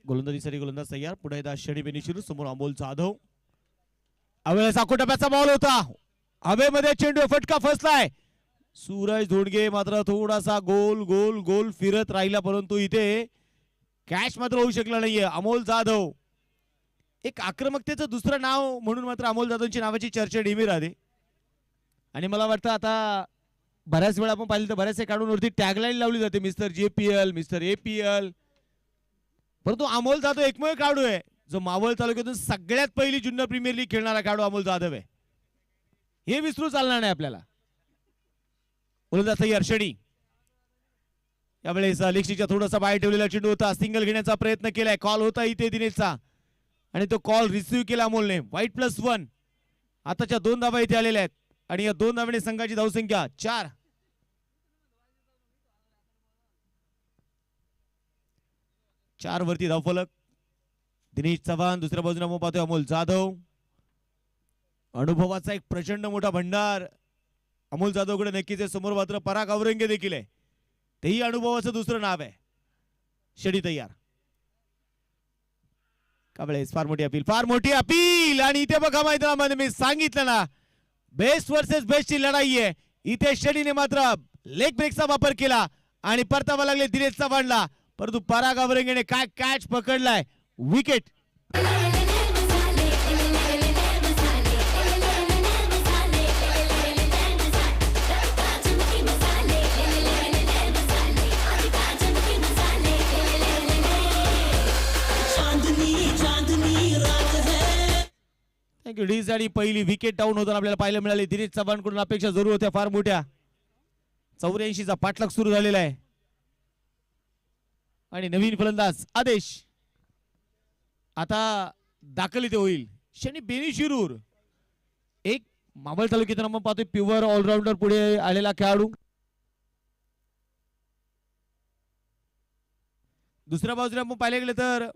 गोलंदाजीसाठी गोलंदाज तयार. पुढे षडमेरी सुरू, समोर अमोल जाधव. अवेळेस टप्प्याचा बॉल होता. हवेमध्ये चेंडू फटका फसलाय. सूरज धोंडगे मात्र थोडासा गोल गोल गोल फिरत राहिला, परंतु इथे कॅच मात्र होऊ शकला नाहीये. अमोल जाधव एक आक्रमकतेचं दुसरं नाव म्हणून मात्र अमोल जाधवची नावाची चर्चा नेहमी राहते आणि मला वाटतं आता बऱ्याच वेळा आपण पाहिलं तर बऱ्याचशा खेळाडूंवरती टॅगलाईन लावली जाते, मिस्टर JPL, मिस्टर APL. परंतु अमोल जाधव एकमेव खेळाडू आहे जो मावळ तालुक्यातून सगळ्यात पहिली ज्युनियर प्रीमियर लीग खेळणारा खेळाडू अमोल जाधव आहे. हे विसरू चालणार नाही आपल्याला. गोलंदाज तयार षडी. यावेळेस लेगस्टिकच्या थोडासा बाहेर ठेवलेला चेंडू होता. सिंगल घेण्याचा प्रयत्न केलाय. कॉल होता इथे दिनेशचा आणि तो कॉल रिसिव्ह केला अमोलने. वाईट +1. आताच्या 2 धावा इथे आलेल्या आहेत आणि या 2 धावांनी संघाची धावसंख्या 4. 4 वरती धावफलक. दिनेश चव्हाण दुसऱ्या बाजूने आपण पाहतोय अमोल जाधव. अनुभवाचा एक प्रचंड मोठा भंडार अमोल जाधवकडे नक्कीच आहे. समोर मात्र पराग अवरंगे देखील आहे. तेही अनुभवाचं दुसरं नाव आहे. षडी तयार. काबळेस फार मोठी अपील आणि इथे बघा मैदानामध्ये मी सांगितलं ना बेस्ट वर्सेस बेस्टची लढाई आहे. इथे षडीने मात्र लेग ब्रेकचा वापर केला आणि परतावा लागले दिनेश चव्हाणला. परंतु पराग अवरंगेने काय कॅच पकडलाय. विकेट. थँक्यू डीज. आणि पहिली विकेट डाऊन होताना आपल्याला पाहायला मिळाली. दिनेश चव्हाणकडून अपेक्षा जरूर होत्या फार मोठ्या. 84चा पाठलाग सुरू झालेला आहे आणि नवीन फलंदाज आदेश आता दाखल इथे होईल. शनी बेनी शिरूर एक मावळ तालुक्यातून आपण पाहतोय प्युअर ऑलराऊंडर पुढे आलेला खेळाडू. दुसऱ्या बाजूला आपण पाहिले गेले तर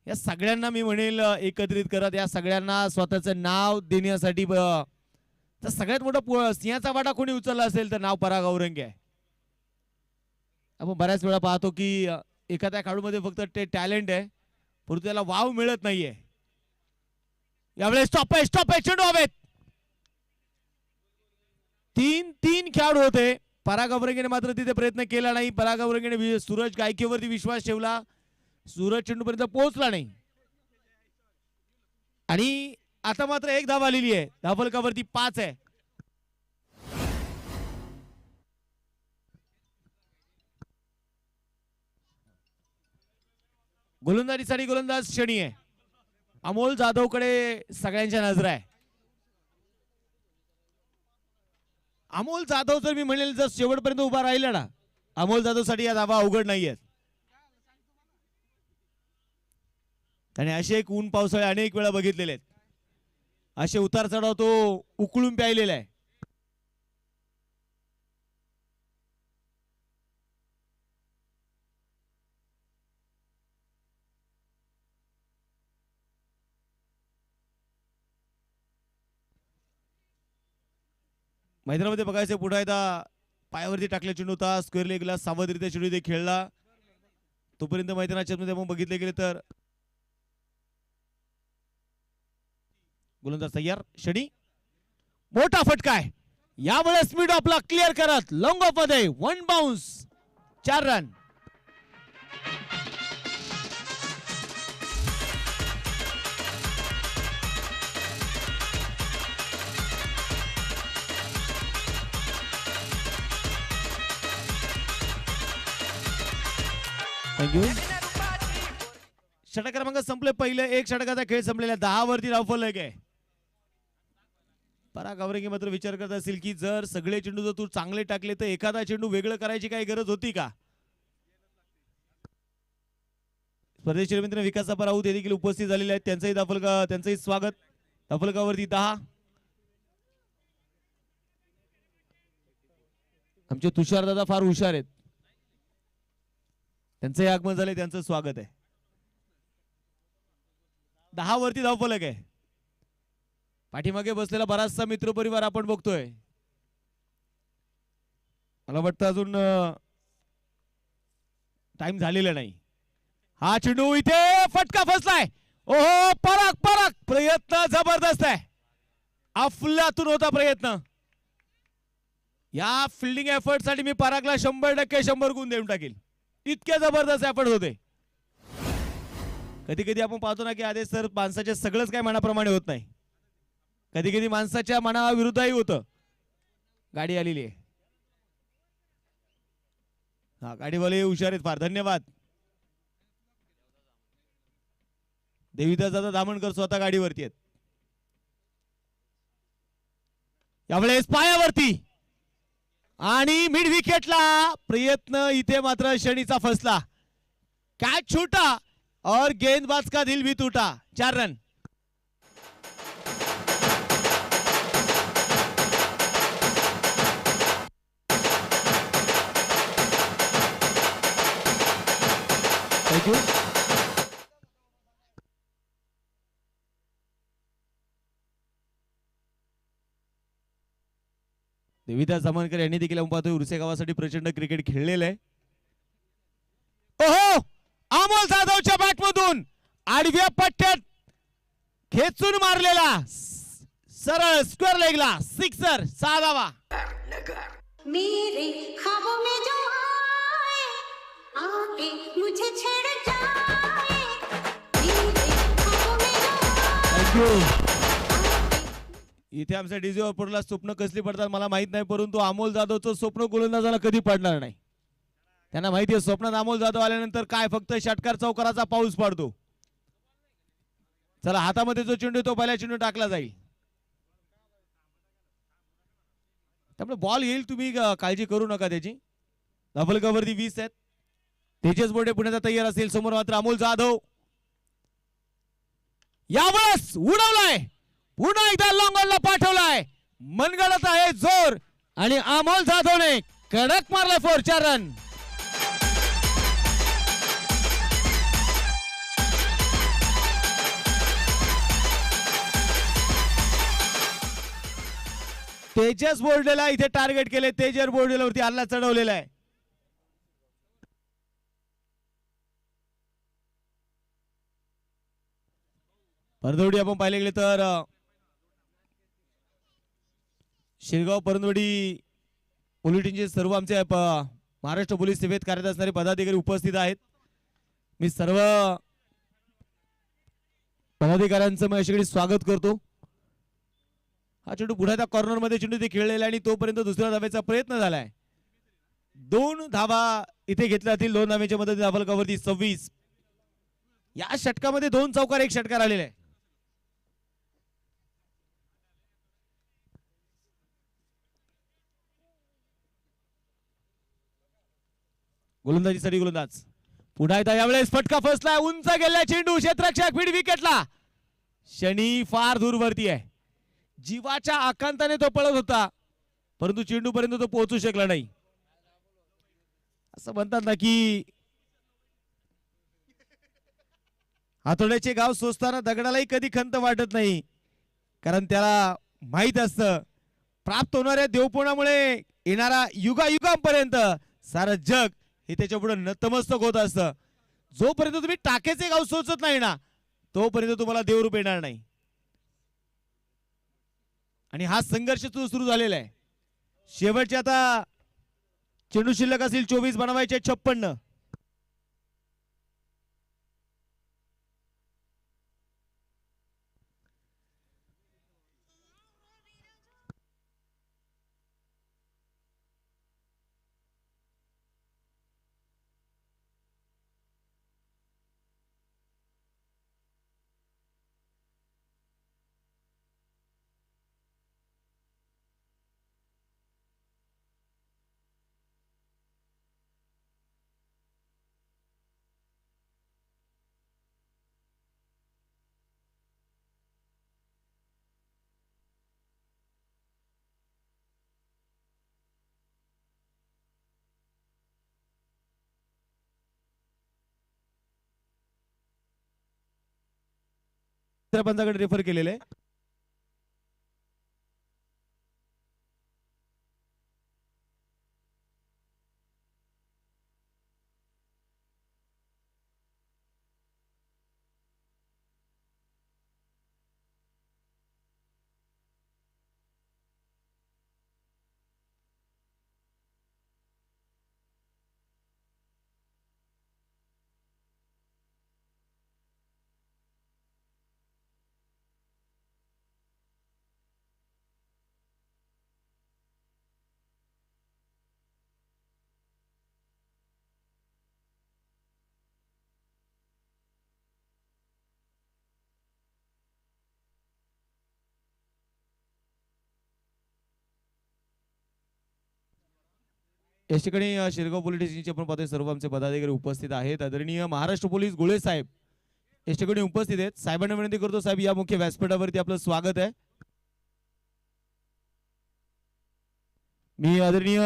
या सगळ्यांना मी म्हणेल एकत्रित करत या सगळ्यांना स्वतःचं नाव देण्यासाठी तर सगळ्यात मोठा सिंहाचा वाटा कोणी उचलला असेल तर नाव पराग अवरंगे आहे. आपण बऱ्याच वेळा पाहतो की एखाद्या खेळाडूमध्ये फक्त ते टॅलेंट आहे परंतु त्याला वाव मिळत नाहीये. यावेळेस स्टॉप आहे चेंडू हवेत. 3 खेळाडू होते. पराग अवरंगेने मात्र तिथे प्रयत्न केला नाही. पराग अवरंगेने सूरज गायकेवरती विश्वास ठेवला. सूरज चेंडूपर्यंत पोहोचला नाही आणि आता मात्र एक धाव आलेली आहे. धावफलकावरती 5 आहे. गोलंदाजीसाठी गोलंदाज शनी आहे. अमोल जाधवकडे सगळ्यांच्या नजर आहे. अमोल जाधव जर मी म्हणेल जर शेवटपर्यंत उभा राहिला ना अमोल जाधवसाठी या धावा अवघड नाहीयेत. आणि असे एक ऊन पावसाळे अनेक वेळा बघितलेले आहेत. असे उतार चढाव तो उकळून प्यायलेला आहे. मैदानामध्ये बघायचं पुढे एकदा पायावरती टाकले चेंडू होता. स्क्वेअर लेगला सावधरित्या चेंडू इथे खेळला. तोपर्यंत मैदानाच्या मध्ये आपण बघितले गेले तर गोलंदाज तयार. षडी मोठा फटका आहे. यावेळेस मिड ऑफला क्लिअर करत लॉंग ऑफ मध्ये 1 बाउन्स 4 रन. थँक्यू. षटक क्रमांक संपले. पहिले एक षटकाचा खेळ संपलेला 10 वरती धावफलक आहे. पराग अवरंगे मात्र विचार करत असेल की जर सगळे चेंडू जर तू चांगले टाकले तर एखादा चेंडू वेगळं करायची काही गरज होती का. स्पर्धेचे मित्र विकास राऊत हे देखील उपस्थित झालेले आहेत. त्यांचंही स्वागत. धावफलकावरती 10. आमचे तुषार दादा फार हुशार आहेत. त्यांचंही आगमन झालंय. त्यांचं स्वागत आहे. 10 वरती धावफलक आहे. पाठीमागे बसलेला बराचसा मित्रपरिवार आपण बघतोय. मला वाटतं अजून टाइम झालेला नाही. हा चेंडू इथे फटका फसलाय. ओहो पराग प्रयत्न जबरदस्त आहे. अफलातून होता प्रयत्न. या फिल्डिंग एफर्ट साठी मी परागला 100% 100 गुण देऊन टाकेल. इतके जबरदस्त एफर्ट होते. कधी कधी आपण पाहतो ना की आदेश सर माणसाच्या सगळंच काय मनाप्रमाणे होत नाही. कधी कधी माणसाच्या मनाविरुद्धही होतं. गाडी आलेली आहे. हा गाडीवाले हुशार आहेत फार. धन्यवाद. देवीदास दादा दामणकर स्वतः गाडीवरती आहेत. यावेळेस पायावरती आणि मिड विकेटला प्रयत्न इथे मात्र शनीचा फसला. कॅच छूटा और गेंदबाज का दिल भी टूटा. 4 रन. थँक्यू. देविदास जामनकर यांनी देखील आपण पाहतोय उर्से गावासाठी प्रचंड क्रिकेट खेळलेलं आहे. ओहो, अमोल जाधवच्या बॅटमधून आडव्या पट्ट्यात खेचून मारलेला सरळ स्क्वेअर लेगला सिक्सर, 6 धावा. मेरे ख्वाबों में जो आए आके मुझे छेड़ जाए मेरे ख्वाबों में जो थँक्यू. इथे आमच्या डीजे ऑपरला स्वप्न कसली पडतात मला माहित नाही, परंतु अमोल जाधवचं स्वप्न गोलंदाजाला कधी पडणार नाही. त्यांना माहिती आहे स्वप्नात अमोल जाधव आल्यानंतर काय फक्त षटकार चौकाराचा पाऊस पडतो. चला, हातामध्ये जो चेंडू तो पहिला चेंडू टाकला जाईल. त्यामुळे बॉल येईल, तुम्ही काळजी करू नका त्याची. धावलकावरती 20 आहेत. तेजस बोर्डे पुण्याचा तयार असेल. समोर मात्र अमोल जाधव यावेळेस उडवलाय, पुन्हा एकदा लॉंग ऑनला पाठवलाय. मनगडत आहे जोर आणि अमोल जाधवने कडक मारलाय 4 रन. तेजस बोर्डेला इथे टार्गेट केले. तेजस बोर्डेला वरती हल्ला चढवलेला आहे. परदवडी आपण पाहिले गेले तर शिरगाव परंदवडी पोलीस स्टेशनचे सर्व आमचे महाराष्ट्र पोलीस सेवेत कार्यरत असणारे पदाधिकारी उपस्थित आहेत. मी सर्व पदाधिकाऱ्यांचं मी अशाकडे स्वागत करतो. हा चेंडू पुढे त्या कॉर्नर मध्ये चेंडू ते खेळलेला आणि तोपर्यंत दुसऱ्या धावेचा प्रयत्न झालाय. 2 धावा इथे घेतल्या जातील. 2 धावेच्या मदतीने धावलकावरती 26. या षटकामध्ये 2 चौकार 1 षटकार आलेला आहे. गोलंदाजीसाठी गोलंदाज पुन्हा एकदा यावेळेस फटका फसलाय. उंच गेला चेंडू, क्षेत्ररक्षक फीड विकेटला. शनी फार दूरवरती आहे. जीवाच्या आकांताने तो पळत होता, परंतु चेंडू पर्यंत तो पोहोचू शकला नाही. असं म्हणतात ना की हातोड्याचे गाव सोसताना दगडालाही कधी खंत वाटत नाही, कारण त्याला माहित असतं प्राप्त होणाऱ्या देवपुणामुळे येणारा युगायुगांपर्यंत सारं जग हे त्याच्या पुढे नतमस्तक होत असतं. जोपर्यंत तुम्ही टाकेचे गाव सोचत नाही ना, तोपर्यंत तुम्हाला देवरूप येणार नाही. आणि हा संघर्ष सुरू झालेला आहे. शेवटचे आता चेंडू शिल्लक असेल 24, बनवायचे 56. पंचाकडे रेफर केलेले. या ठिकाणी शिरगाव पोलीस स्टेशनचे आपण पाहतोय सर्व आमचे पदाधिकारी उपस्थित आहेत. आदरणीय महाराष्ट्र पोलीस गोळे साहेब या ठिकाणी उपस्थित आहेत. साहेबांना विनंती करतो, साहेब या मुख्य व्यासपीठावरती आपलं स्वागत आहे. मी आदरणीय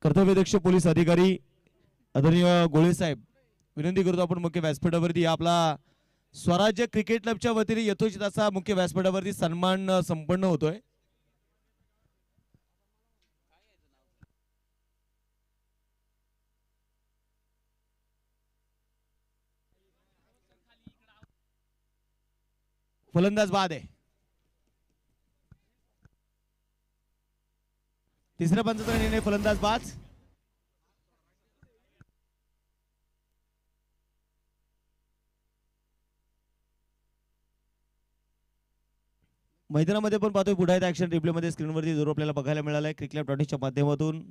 कर्तव्यदक्ष पोलीस अधिकारी आदरणीय गोळे साहेब विनंती करतो, आपण मुख्य व्यासपीठावरती आपला स्वराज्य क्रिकेट क्लबच्या वतीने यथोचित असा मुख्य व्यासपीठावरती सन्मान संपन्न होतोय. फलंदाज बाद आहे. तिसऱ्या पंचाचा निर्णय फलंदाज बाद. मैदानामध्ये पण पाहतोय पुढे ऍक्शन रिप्ले मध्ये स्क्रीनवरती जोर आपल्याला बघायला मिळालाय क्रिकलॅब.च्या माध्यमातून.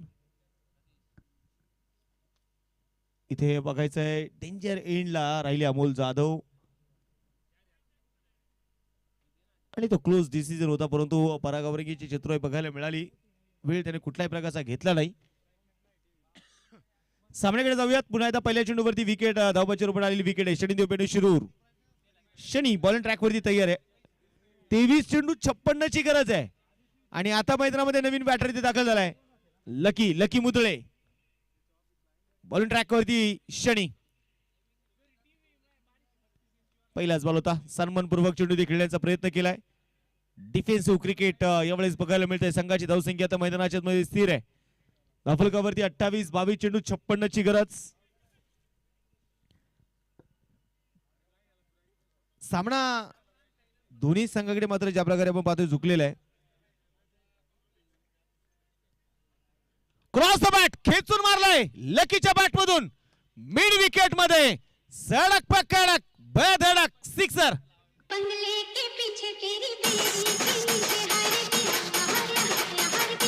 इथे बघायचंय डेंजर एंडला राहिले अमोल जाधव आणि तो क्लोज डिसिजन होता, परंतु परागवर्गीची चित्र बघायला मिळाली. वेळ त्याने कुठल्याही प्रकारचा घेतला नाही. सामन्याकडे जाऊयात. पुन्हा एकदा पहिल्या चेंडूवरती विकेट, धावबाची रूपात आलेली विकेट आहे. शनी देवपेंडू शिरूर. शनी बॉलिंग ट्रॅक वरती तयार आहे. 23 चेंडू 56 ची गरज आहे आणि आता मैदानामध्ये नवीन बॅटर इथे दाखल झालाय. लकी मुदळे बॉलिंग ट्रॅक वरती. शनी पहिलाच बॉल होता. सन्मानपूर्वक चेंडू खेळण्याचा प्रयत्न केलाय. डिफेन्सिव्ह क्रिकेट यावेळेस बघायला मिळतंय. संघाची धावसंख्या आता मैदानाच्या मध्ये स्थिर आहे. धावफलकावरती 28, 22 चेंडू 56 ची गरज. सामना दोन्ही संघाकडे मात्र ज्या प्रकारे आपण पाहतोय झुकलेला आहे. क्रॉस द बॅट खेचून मारलाय लकीच्या बॅट मधून मिड विकेट मध्ये. सडक पकडक बेधडक सिक्सर. बंगले के पीछे तेरी बेरी के नीचे हरे पिया हरे पिया काटा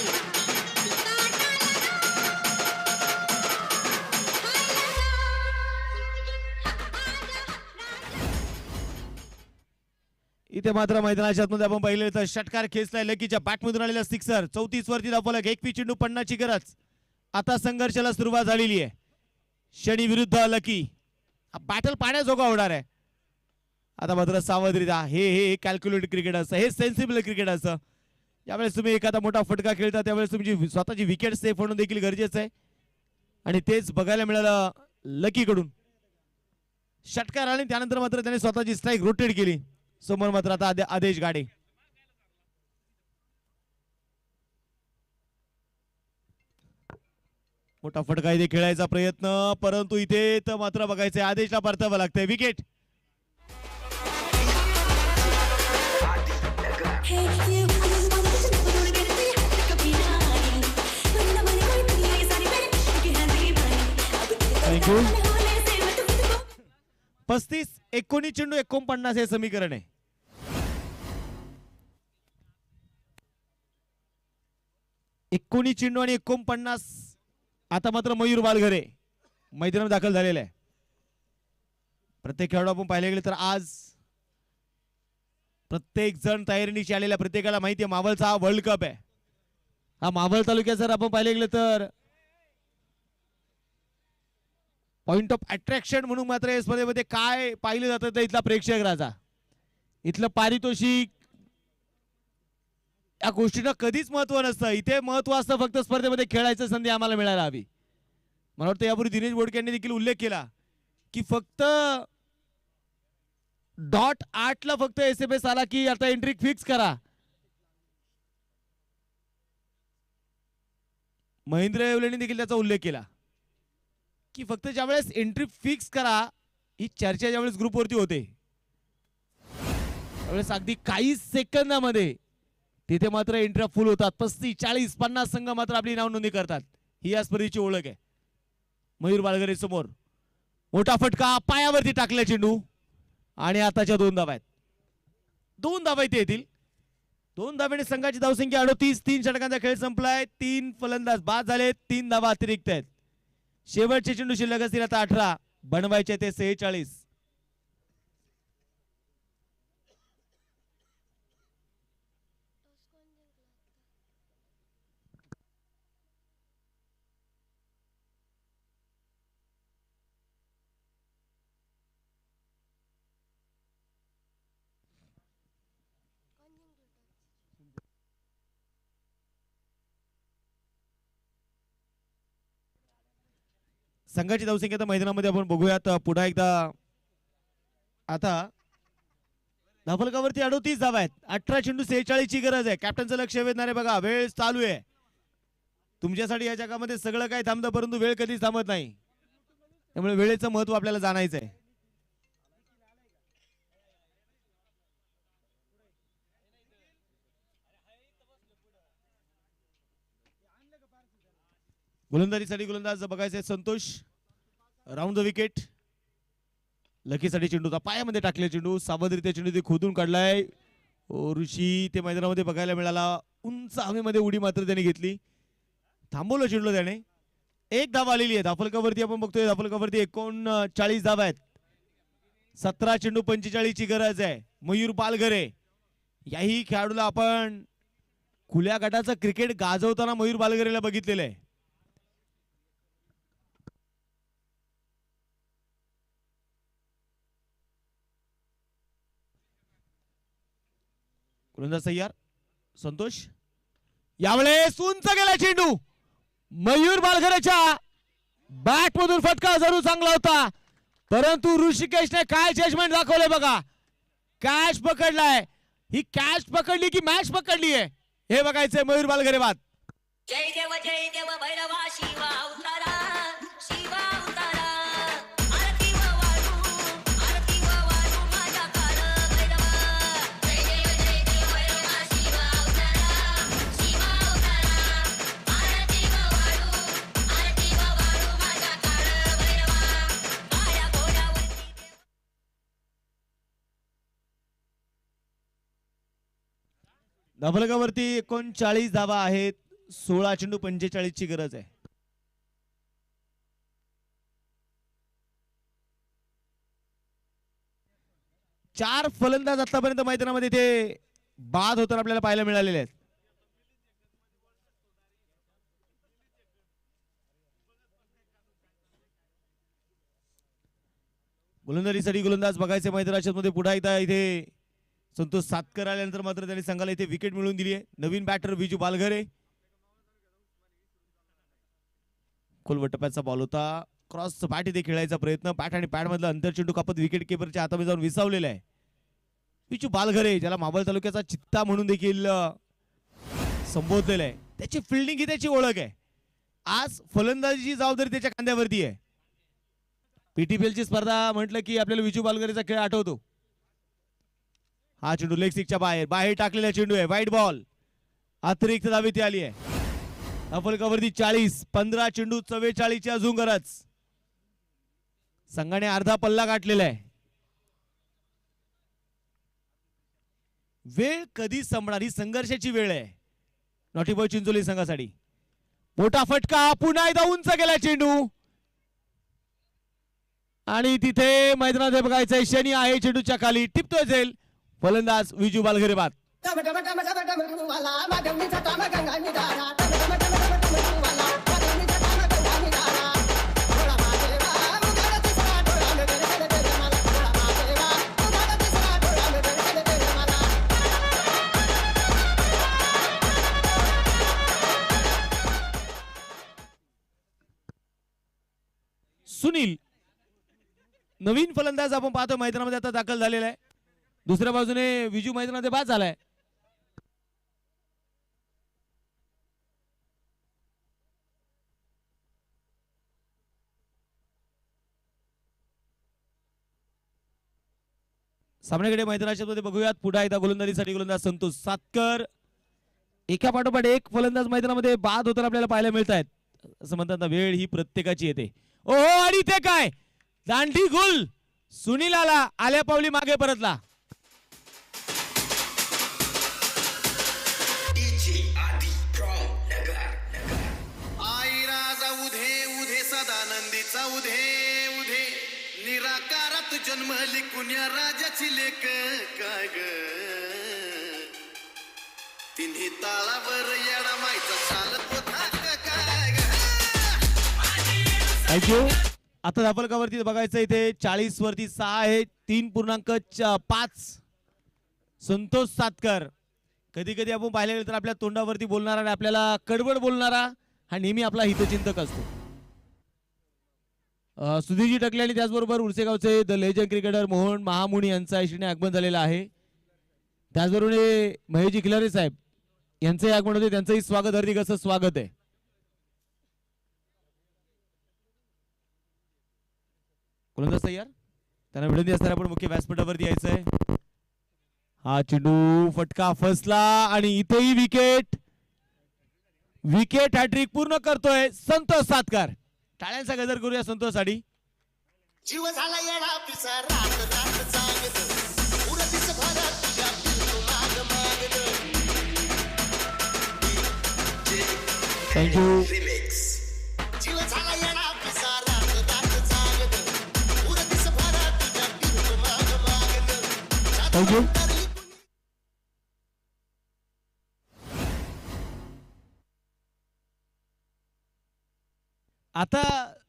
इथे मात्र मैदानाच्या आतमध्ये आपण पाहिले तर षटकार खेचलाय लकीच्या बॅटमधून आलेला सिक्सर. 34 वरती धावफलक. 21 चेंडू 50 ची गरज. आता संघर्षाला सुरुवात झालेली आहे. शनी विरुद्ध लकी. बॅटल पाण्याजोगा होणार आहे. आता मात्र सावधरिता. हे कॅल्क्युलेटेड क्रिकेट असतं, हे सेन्सिबल क्रिकेट असतं. यावेळेस तुम्ही एखादा मोठा फटका खेळता त्यावेळेस तुमची स्वतःची विकेट सेफ होणं देखील गरजेचं आहे आणि तेच बघायला मिळालं लकी कडून. षटकार आणि त्यानंतर मात्र त्याने स्वतःची स्ट्राईक रोटेट केली. समोर मात्र आता आदेश गाडे. मोठा फटका इथे खेळायचा प्रयत्न, परंतु इथे तर मात्र बघायचंय आदेशला परतावं लागतंय. विकेट. थँक्यू. 35, 19 चेंडू 49 हे समीकरण आहे. एकोणीस चेंडू आणि 49. आता मात्र मयूर बालघरे मैदानात दाखल झालेला आहे. प्रत्येक खेळाडू आपण पाहिले गेले तर आज प्रत्येक जण तयारीनिशी आलेला. प्रत्येकाला माहिती आहे मावळचा हा वर्ल्ड कप आहे. हा मावळ तालुक्यात जर आपण पाहिले गेले तर पॉइंट ऑफ अट्रॅक्शन म्हणून मात्र या स्पर्धेमध्ये काय पाहिलं जातं तर इथला प्रेक्षक राजा, इथलं पारितोषिक, या गोष्टीला कधीच महत्व नसतं. इथे महत्व असतं फक्त स्पर्धेमध्ये खेळायची संधी आम्हाला मिळायला हवी. मला वाटतं यापूर्वी दिनेश बोडके यांनी देखील उल्लेख केला की फक्त .8 फक्त SMS आला की आता एंट्री फिक्स करा. महेंद्र येवलेंनी देखील त्याचा उल्लेख केला की फक्त ज्यावेळेस एंट्री फिक्स करा ही चर्चा ज्यावेळेस ग्रुपवरती होते त्यावेळेस अगदी काही सेकंदामध्ये तिथे मात्र एंट्री फुल होतात. 35, 40, 50 संघ मात्र आपली नाव नोंदणी करतात. ही या स्पर्धेची ओळख आहे. मयूर बालघरे समोर मोठा फटका पायावरती टाकला चेंडू आणि आताच्या 2 धावा आहेत. 2 धावा इथे येतील. 2 धावेने संघाची धावसंख्या 38. 3 षटकांचा खेळ संपलाय. 3 फलंदाज बाद झाले. 3 धावा अतिरिक्त आहेत. शेवटचे चेंडू शिल्लक असतील आता 18. बनवायचे ते 46. संघाची धावसंख्या आता मैदानामध्ये आपण बघूयात पुन्हा एकदा. आता धावफलकावरती 38 धावा आहेत. 18 चेंडू 46 ची गरज आहे. कॅप्टनचं लक्ष वेधणारे बघा. वेळ चालू आहे. तुमच्यासाठी या जगामध्ये सगळं काही थांबतं परंतु वेळ कधीच थांबत नाही. त्यामुळे वेळेचं महत्व आपल्याला जाणायचं आहे. गोलंदाजीसाठी गोलंदाज बघायचे संतोष. Round the wicket. लकीसाठी चेंडूचा पायामध्ये टाकले चेंडू. सावधरित्या चेंडू ते खोदून काढलाय. ऋषी ते मैदानामध्ये बघायला मिळाला. उंच हवेमध्ये उडी मात्र त्याने घेतली. थांबवलं चेंडू त्याने. एक धाव आलेली आहे धाफलकावरती. आपण बघतोय धाफलकावरती 39 धावा आहेत. 17 चेंडू 45 ची गरज आहे. मयूर बालघरे याही खेळाडूला आपण खुल्या गटाचं क्रिकेट गाजवताना मयूर बालघरेला बघितलेलं आहे. गोलंदाज तयार. संतोष यावेळेस उंच गेला चेंडू. मयूर बालघरेच्या बॅट मधून फटका जरूर चांगला होता, परंतु ऋषिकेशने काय जजमेंट दाखवले बघा. कॅच पकडलाय. ही कॅच पकडली की मॅच पकडली आहे हे बघायचंय. मयूर बालघरे बाद. जय देव भैरवा शिवा उतारा शिवा उतारा आरती व वाळू माझ्या काळ भैरवा. जय देव भैरवा शिवा उतारा शिवा उतारा आरती व वाळू माझ्या काळ भैरवा. काळ्या घोड्यावरती धाफलकावरती 39 धावा आहेत. 16 चेंडू 45 ची गरज आहे. चार फलंदाज आतापर्यंत मैदानामध्ये ते बाद होताना आपल्याला पाहायला मिळालेले आहेत. गोलंदाजीसाठी गोलंदाज बघायचे मैदानाच्या मध्ये. पुन्हा एकदा इथे संतोष सातकर आल्यानंतर मात्र त्यांनी संघाला इथे विकेट मिळवून दिली आहे. नवीन बॅटर विजू बालघरे. खोलवर टप्प्याचा बॉल होता. क्रॉस बॅट इथे खेळायचा प्रयत्न. बॅट आणि पॅड मधला अंतर चेंडू कापत विकेट किपरच्या हातामध्ये जाऊन विसावलेला आहे. विजू बालघरे ज्याला मावळ तालुक्याचा चित्ता म्हणून देखील संबोधलेलं आहे. त्याची फिल्डिंग ही त्याची ओळख आहे. आज फलंदाजीची जबाबदारी त्याच्या खांद्यावरती आहे. पीटीपीएल ची स्पर्धा म्हटलं की आपल्याला विजू बालघरेचा खेळ आठवतो. हा चेंडू लेग स्टिकच्या बाहेर टाकलेला चेंडू आहे. वाईट बॉल. अतिरिक्त धाव ती आली आहे. धाफलकावरती 40. 15 चेंडू 44 ची अजून गरज. संघाने अर्धा पल्ला गाठलेला आहे. वेळ कधी संपणार ही संघर्षाची वेळ आहे नॉटी बॉय चिंचोली संघासाठी. मोठा फटका. पुन्हा एकदा उंच गेला चेंडू आणि तिथे मैदानात बघायचंय शनी आहे चेंडूच्या खाली. टिपतोय झेल. फलंदाज विजू बालघरे बाद. सुनील नवीन फलंदाज आपण पाहतो मैदानामध्ये आता दाखल झालेला आहे. दुसऱ्या बाजूने विजू मैदानामध्ये बाद झालाय. सामन्याकडे मैदानाच्या मध्ये बघूयात. पुन्हा एकदा गोलंदाजीसाठी गोलंदाज संतोष सातकर. एका पाठोपाठ एक फलंदाज मैदानामध्ये बाद होताना आपल्याला पाहायला मिळत आहेत. असं म्हणतात ना वेळ ही प्रत्येकाची येते. ओहो आणि ते काय दांडी गुल. सुनील आल्या पावली मागे परतला. आई राजा उधे उधे सदानंदीचा उधे उधे निराकारात जन्मली कुण्या राजाची लेक काय ग तिन्ही ताळावर येडा मायचा चालत होता काय ग. थँक्यू. आता धाफलकावरती बघायचं इथे 40 वरती 6 आहे. 3.5 संतोष सातकर. कधी कधी आपण पाहिलं गेलं तर आपल्या तोंडावरती बोलणारा आणि आपल्याला कडवड बोलणारा हा नेहमी आपला हितचिंतक असतो. सुधीरजी टकले आणि त्याचबरोबर उरसेगावचे the legend cricketer Mohan Mahamuni यांचा ऐशीने आगमन झालेलं आहे. त्याचबरोबर महेशजी खिलारे साहेब यांचंही आगमन होते. त्यांचंही स्वागत हार्दिक असं स्वागत आहे. गोलंदाज तयार. त्यांना विनंती असताना आपण मुख्य व्यासपीठावरती यायचंय. हा चेंडू फटका फसला आणि इथेही विकेट. विकेट हॅट्रिक पूर्ण करतोय संतोष सातकर. टाळ्यांचा गजर करूया संतोषसाठी. जीव झाला येडा पिसा रात रात जागत उरतीस भरत तुझ्या पिल्लू माग मागत. थँक्यू. जीव झाला येडा पिसा रात रात जागत उरतीस भरत तुझ्या पिल्लू माग मागत. थँक्यू. आता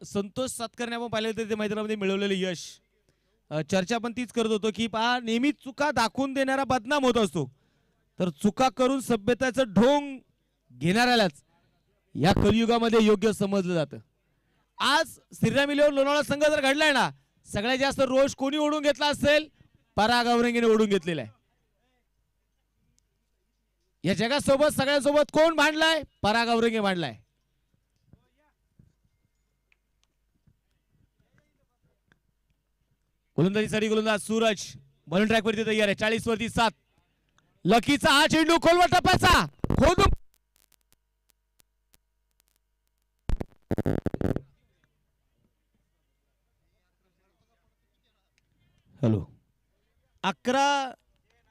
संतोष सातकरने आपण पाहिलं तर ते मैदानामध्ये मिळवलेलं यश, चर्चा आपण तीच करत होतो की पहा नेहमी चुका दाखवून देणारा बदनाम होत असतो, तर चुका करून सभ्यताचं ढोंग घेणाऱ्यालाच या कलियुगामध्ये योग्य समजलं जातं. आज श्रीरामिलीवर लोणावळा संघ जर घडलाय ना, सगळ्यात जास्त रोष कोणी ओढून घेतला असेल? पराग आवरंगीने ओढून घेतलेला आहे. या जगासोबत सगळ्यांसोबत कोण भांडलाय? पराग आवरंगे भांडलाय. गोलंदाजीसाठी गोलंदाज सूरज बॉलिंग ट्रॅक वरती तयार आहे. 40 वरती 7. लकीचा हा चेंडू खोलवर टप्प्याचा खोदून हॅलो 11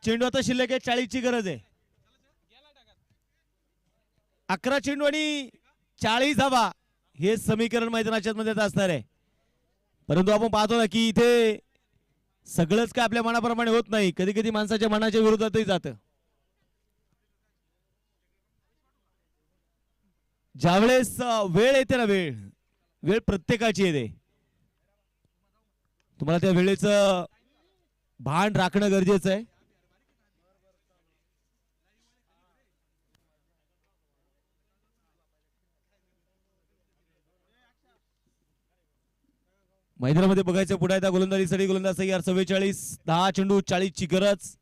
चेंडू आता शिल्लक आहे. 40 ची गरज आहे. 11 चेंडू आणि 40 धावा हे समीकरण मैदानाच्या मध्ये असणार आहे. परंतु आपण पाहतो ना की इथे सगळंच काय आपल्या मनाप्रमाणे होत नाही. कधी कधी माणसाच्या मनाच्या विरोधातही जातं. ज्यावेळेस वेळ येते ना, वेळ प्रत्येकाची येते. तुम्हाला त्या वेळेचं भान राखणं गरजेचं आहे. मैदानामध्ये बघायचं पुढे त्या गोलंदाजीसाठी गोलंदाज तयार. 44 10 चेंडू 40 ची गरज.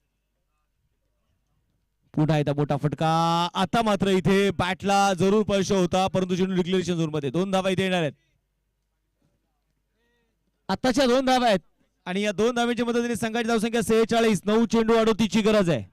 पुन्हा येता मोठा फटका. आता मात्र इथे बॅटला जरूर स्पर्श होता, परंतु चेंडू डिक्लेरेशन झोन मध्ये. 2 धावा इथे येणार आहेत. आताच्या 2 धावा आहेत आणि या 2 धाव्यांच्या मदतीने संघाची धावसंख्या 46. 9 चेंडू 38 ची गरज आहे.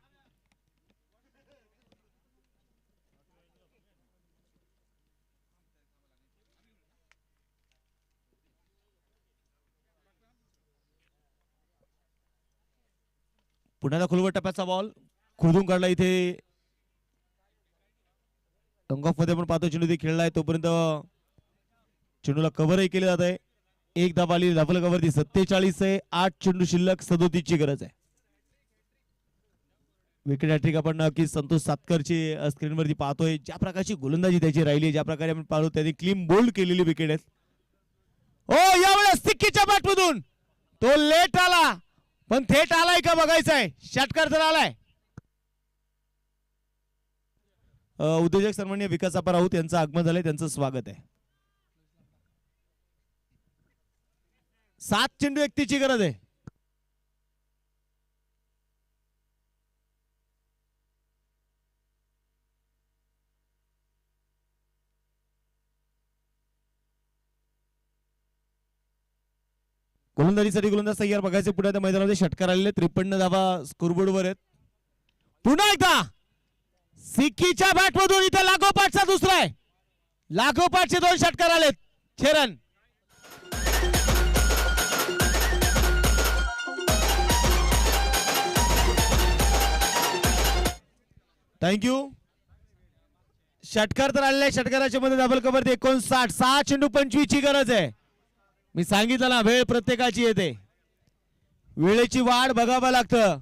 पुण्याला खोलवर टप्प्याचा बॉल खोदून काढला. इथे टंगॉफ मध्ये पण पाहतो चेंडू खेळलाय, तोपर्यंत चेंडूला कव्हरही केले जात आहे. 1 धावा आली धावल कव्हरती. 47 आहे. 8 चेंडू शिल्लक. 37 ची गरज आहे. विकेट हॅट्रिक आपण नक्की संतोष सातकरची स्क्रीनवरती पाहतोय. ज्या प्रकारची गोलंदाजी त्याची राहिली, ज्या प्रकारे आपण पाहतो त्यांनी क्लीन बोल्ड केलेली विकेट आहेत. ओ यावेळेस सिक्कीच्या बॅटमधून तो लेट आला, पण थेट आलाय का बघायचंय. षटकार तर आलाय. उद्योजक सन्माननीय विकास आप्पा राऊत यांचं आगमन झालंय, त्यांचं स्वागत आहे. 7 चेंडू 31 ची गरज आहे. गोलंदाजीसाठी गोलंदाज तयार. बघायचे पुढे त्या मैदानामध्ये षटकार आलेले. 53 धावा स्कोरबोर्ड वर आहेत. पुन्हा एकदा सिक्कीच्या बॅट मधून इथे लागोपाठचा दुसरा आहे. लागोपाठचे 2 षटकार आलेत. 6 रन. थँक्यू. षटकार तर आलेले. षटकाराच्या मध्ये डबल कव्हर 59. 6 चेंडू 25 ची गरज आहे. मी सांगितलं ना, वेळ प्रत्येकाची येते. वेळेची वाढ बघावं लागतं.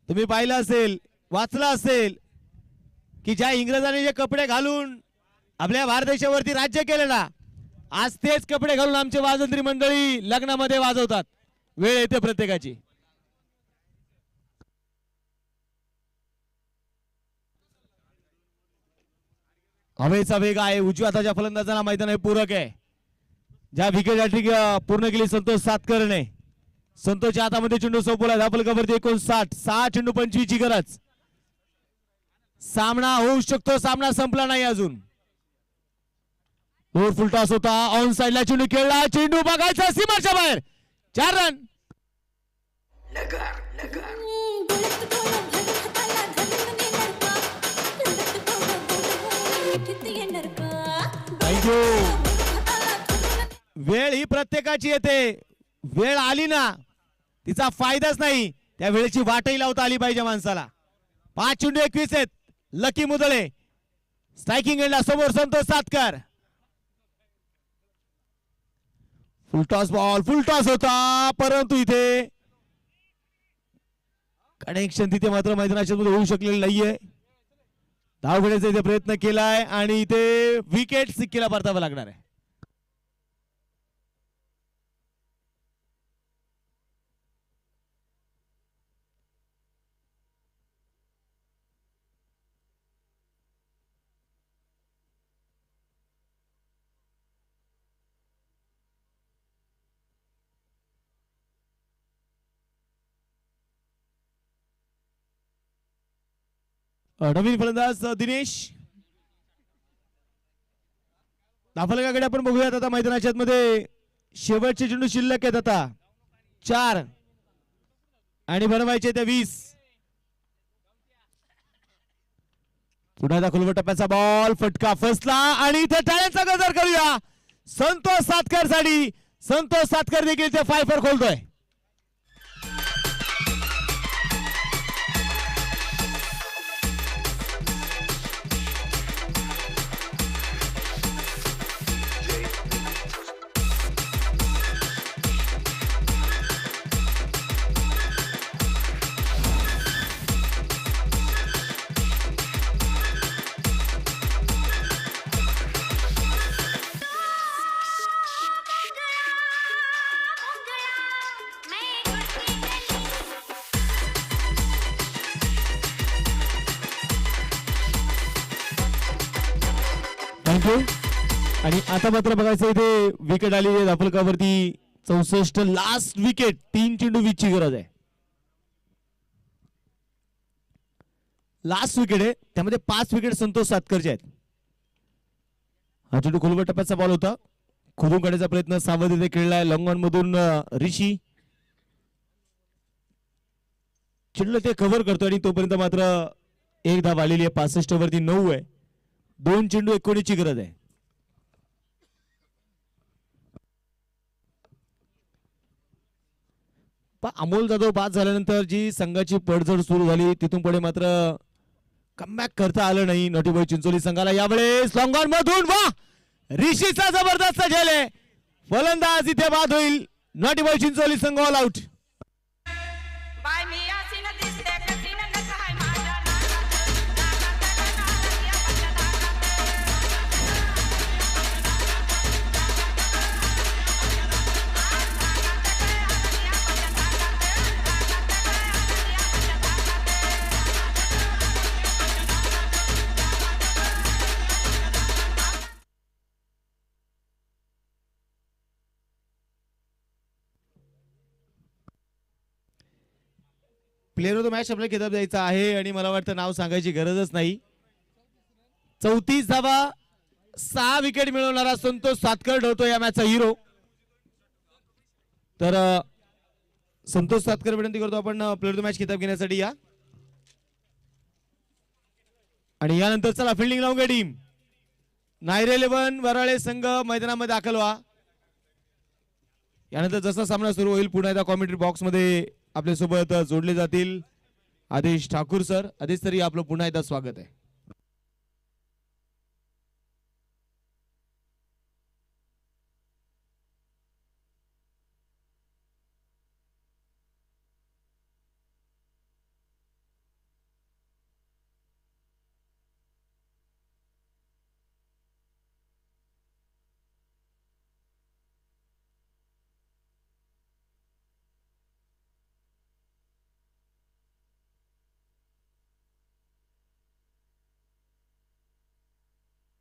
तुम्ही पाहिलं असेल, वाचलं असेल की ज्या इंग्रजांनी जे कपडे घालून आपल्या भारत देशावरती राज्य केले ना, आज तेच कपडे घालून आमचे वाजंत्री मंडळी लग्नामध्ये वाजवतात. वेळ येते प्रत्येकाची. हवेचा वेग आहे. उजव्या हाताच्या फलंदाजाला मैदान पूरक आहे. ज्या विकेट हॅट्रिक पूर्ण केली संतोष सातकरने. संतोषच्या हातामध्ये चेंडू सोपवला. धापल कव्हरती 59. 6 चेंडू 25 ची गरज. सामना होऊ शकतो. सामना संपला नाही अजून. दूर फुलटॉस होता. ऑन साइडला चेंडू खेळला. चेंडू बघायचा सीमाच्या बाहेर. 4 रन. गलत बोला भले हाताला धरून ने लढवा. गलत बोला मिठीत येणार का थँक्यू. वेळ ही प्रत्येकाची येते. वेळ आली ना तिचा फायदाच नाही. त्या वेळेची वाटही लावता आली पाहिजे माणसाला. 5-21 आहेत. लकी मुदळे स्ट्रायकिंग एंडला समोर Santosh Satkar. Full toss ball full toss होता परंतु इथे कनेक्शन तिथे मात्र मैदानाच्या मध्ये होऊ शकलेलं नाहीये. धाव घेण्याचा इथे प्रयत्न केलाय आणि इथे विकेट सिक्कीला परतावं लागणार आहे. नवीन फलंदाज दिनेश. धाफलकाकडे आपण बघूयात आता मैदानाच्या मध्ये शेवटचे चेंडू शिल्लक आहेत आता 4 आणि बनवायचे ते 20. पुन्हा एकदा खुलवट टप्प्याचा बॉल फटका फसला आणि इथे टाळ्यांचा गजर करूया संतोष सातकर साठी. संतोष सातकर देखील ते फायफर खोलतोय. थँक्यू. आणि आता मात्र बघायचं इथे विकेट आली आहे धाफलकावरती 64 लास्ट विकेट. 3 चेंडू 20 ची गरज आहे. लास्ट विकेट आहे त्यामध्ये 5 विकेट संतोष सातकरचे आहेत. हा चेंडू खुलवट टप्प्याचा बॉल होता. खोदून काढण्याचा प्रयत्न सावध इथे खेळलाय लॉंग ऑन मधून ऋषी. चेंडू ते कव्हर करतो आणि तोपर्यंत मात्र एक धाव आलेली आहे. 65 वरती 9 आहे. 2 चेंडू 19 ची गरज आहे. अमोल जाधव बाद झाल्यानंतर जी संघाची पडझड सुरू झाली तिथून पुढे मात्र कमबॅक करता आलं नाही नोटीबॉय चिंचोली संघाला. यावेळेस लॉंग ऑन मधून वा ऋषीचा जबरदस्त झेल आहे. फलंदाज इथे बाद होईल. नोटीबॉय चिंचोली संघ ऑल आउट. बाय मी अशी न दिसते कशी न काय माझ्या प्लेअर ऑफ द मॅच आपल्याला किताब द्यायचा आहे आणि मला वाटतं नाव सांगायची गरजच नाही. 34 धावा 6 विकेट मिळवणारा संतोष सातकर ठरतो या मॅचचा हिरो. तर संतोष सातकर विनंती करतो आपण प्लेअर ऑफ द मॅच किताब घेण्यासाठी या. आणि यानंतर चला फिल्डिंग लावून टीम नायरे 11 वराळे संघ मैदानामध्ये दाखल व्हा. यानंतर जसा सामना सुरू होईल पुन्हा एकदा कॉमेंट्री बॉक्स मध्ये आपल्या सोबत जोडले जातील आदेश ठाकूर सर. आदेश सर आपलं पुन्हा एकदा स्वागत आहे.